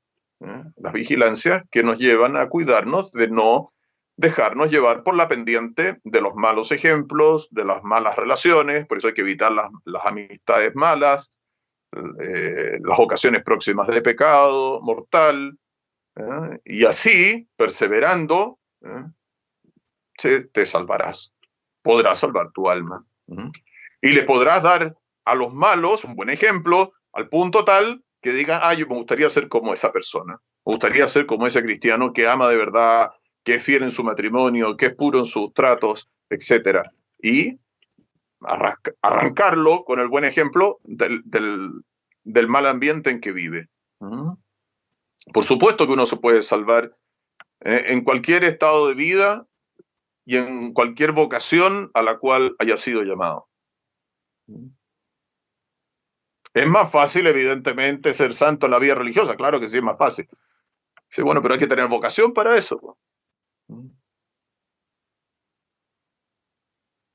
que nos llevan a cuidarnos de no dejarnos llevar por la pendiente de los malos ejemplos, de las malas relaciones, por eso hay que evitar las amistades malas, las ocasiones próximas de pecado mortal, y así, perseverando, te salvarás, podrás salvar tu alma. Y le podrás dar a los malos un buen ejemplo, al punto tal que digan, yo me gustaría ser como esa persona, me gustaría ser como ese cristiano que ama de verdad, que es fiel en su matrimonio, que es puro en sus tratos, etc. Y arrancarlo con el buen ejemplo del mal ambiente en que vive. Por supuesto que uno se puede salvar en cualquier estado de vida y en cualquier vocación a la cual haya sido llamado. Es más fácil, evidentemente, ser santo en la vida religiosa, claro que sí, es más fácil. Sí, bueno, pero hay que tener vocación para eso.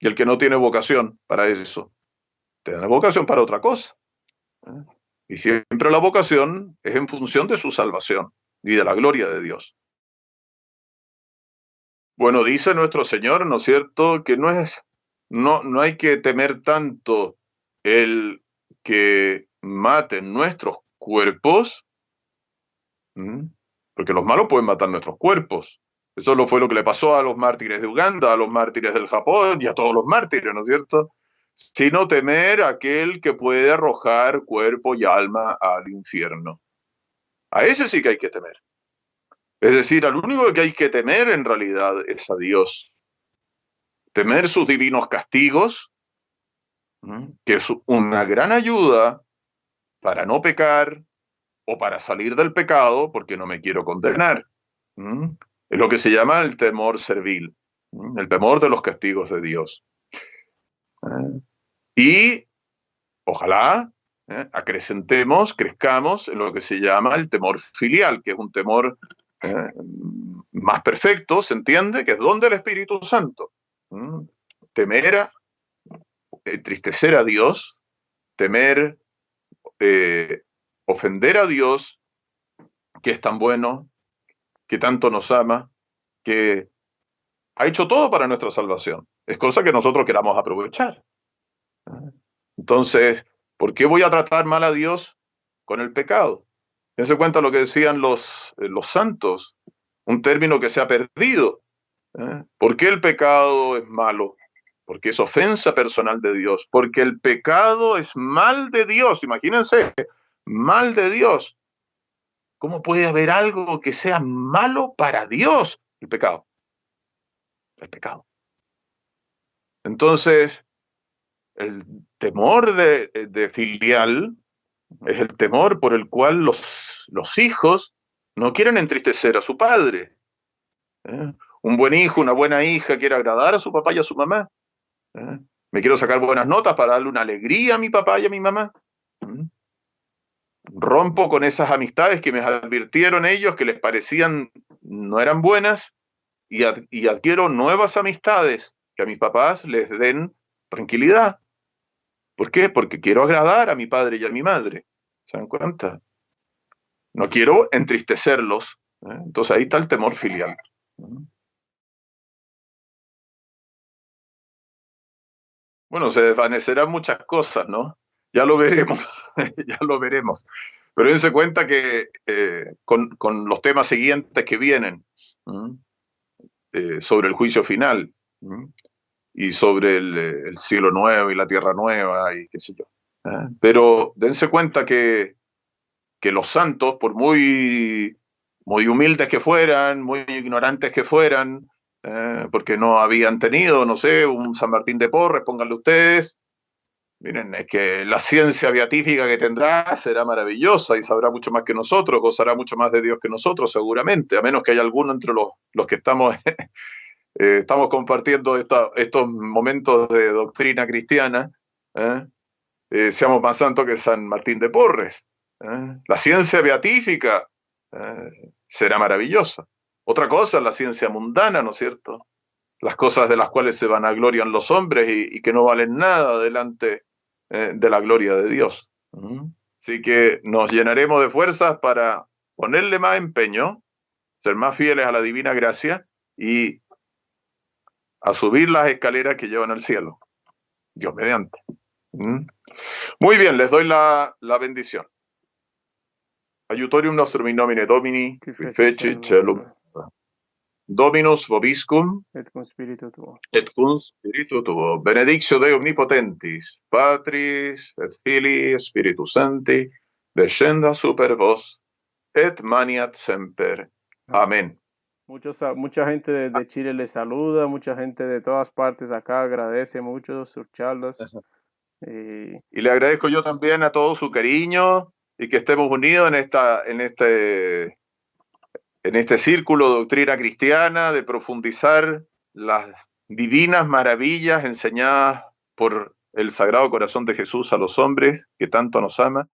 Y el que no tiene vocación para eso, tiene vocación para otra cosa. Y siempre la vocación es en función de su salvación y de la gloria de Dios. Bueno, dice nuestro Señor, ¿no es cierto?, que no hay que temer tanto el que maten nuestros cuerpos, porque los malos pueden matar nuestros cuerpos. Eso fue lo que le pasó a los mártires de Uganda, a los mártires del Japón y a todos los mártires, ¿no es cierto? Sino temer a aquel que puede arrojar cuerpo y alma al infierno. A ese sí que hay que temer. Es decir, al único que hay que temer en realidad es a Dios. Temer sus divinos castigos, que es una gran ayuda para no pecar o para salir del pecado, porque no me quiero condenar. Es lo que se llama el temor servil, el temor de los castigos de Dios. Y ojalá crezcamos en lo que se llama el temor filial, que es un temor más perfecto, ¿se entiende? Que es don del Espíritu Santo. Temer, entristecer a Dios, temer, ofender a Dios, que es tan bueno, que tanto nos ama, que ha hecho todo para nuestra salvación. Es cosa que nosotros queramos aprovechar. Entonces, ¿por qué voy a tratar mal a Dios con el pecado? Dense cuenta lo que decían los santos, un término que se ha perdido. ¿Por qué el pecado es malo? Porque es ofensa personal de Dios. Porque el pecado es mal de Dios. Imagínense, mal de Dios. ¿Cómo puede haber algo que sea malo para Dios? El pecado. El pecado. Entonces, el temor de filial es el temor por el cual los hijos no quieren entristecer a su padre. ¿Eh? Un buen hijo, una buena hija quiere agradar a su papá y a su mamá. ¿Eh? Me quiero sacar buenas notas para darle una alegría a mi papá y a mi mamá. ¿Mm? Rompo con esas amistades que me advirtieron ellos que les parecían no eran buenas y adquiero nuevas amistades que a mis papás les den tranquilidad. ¿Por qué? Porque quiero agradar a mi padre y a mi madre. ¿Se dan cuenta? No quiero entristecerlos. ¿Eh? Entonces ahí está el temor filial. Bueno, se desvanecerán muchas cosas, ¿no? Ya lo veremos, ya lo veremos. Pero dense cuenta que con los temas siguientes que vienen, sobre el juicio final, y sobre el cielo nuevo y la tierra nueva, y qué sé yo. Pero dense cuenta que los santos, por muy humildes que fueran, muy ignorantes que fueran, porque no habían tenido, no sé, un San Martín de Porres, pónganle ustedes. Miren, es que la ciencia beatífica que tendrá será maravillosa y sabrá mucho más que nosotros, gozará mucho más de Dios que nosotros, seguramente, a menos que haya alguno entre los que estamos compartiendo estos momentos de doctrina cristiana, seamos más santos que San Martín de Porres. La ciencia beatífica será maravillosa. Otra cosa es la ciencia mundana, ¿no es cierto? Las cosas de las cuales se vanaglorian los hombres y que no valen nada delante de la gloria de Dios. Así que nos llenaremos de fuerzas para ponerle más empeño, ser más fieles a la divina gracia y a subir las escaleras que llevan al cielo. Dios mediante. Muy bien, les doy la bendición. Aiutorium nostrum in nomine Domini, qui feci celum. Dominus vobiscum, et cum spiritu tuo. et cum spiritu tuo. Benedictio Dei omnipotentis, Patris, et Filii, Spiritus Sancti, descenda super vos, et maniat semper. Amén. Mucha gente de Chile les saluda, mucha gente de todas partes acá agradece mucho sus charlas. Y le agradezco yo también a todo su cariño y que estemos unidos en este círculo de doctrina cristiana, de profundizar las divinas maravillas enseñadas por el Sagrado Corazón de Jesús a los hombres que tanto nos ama.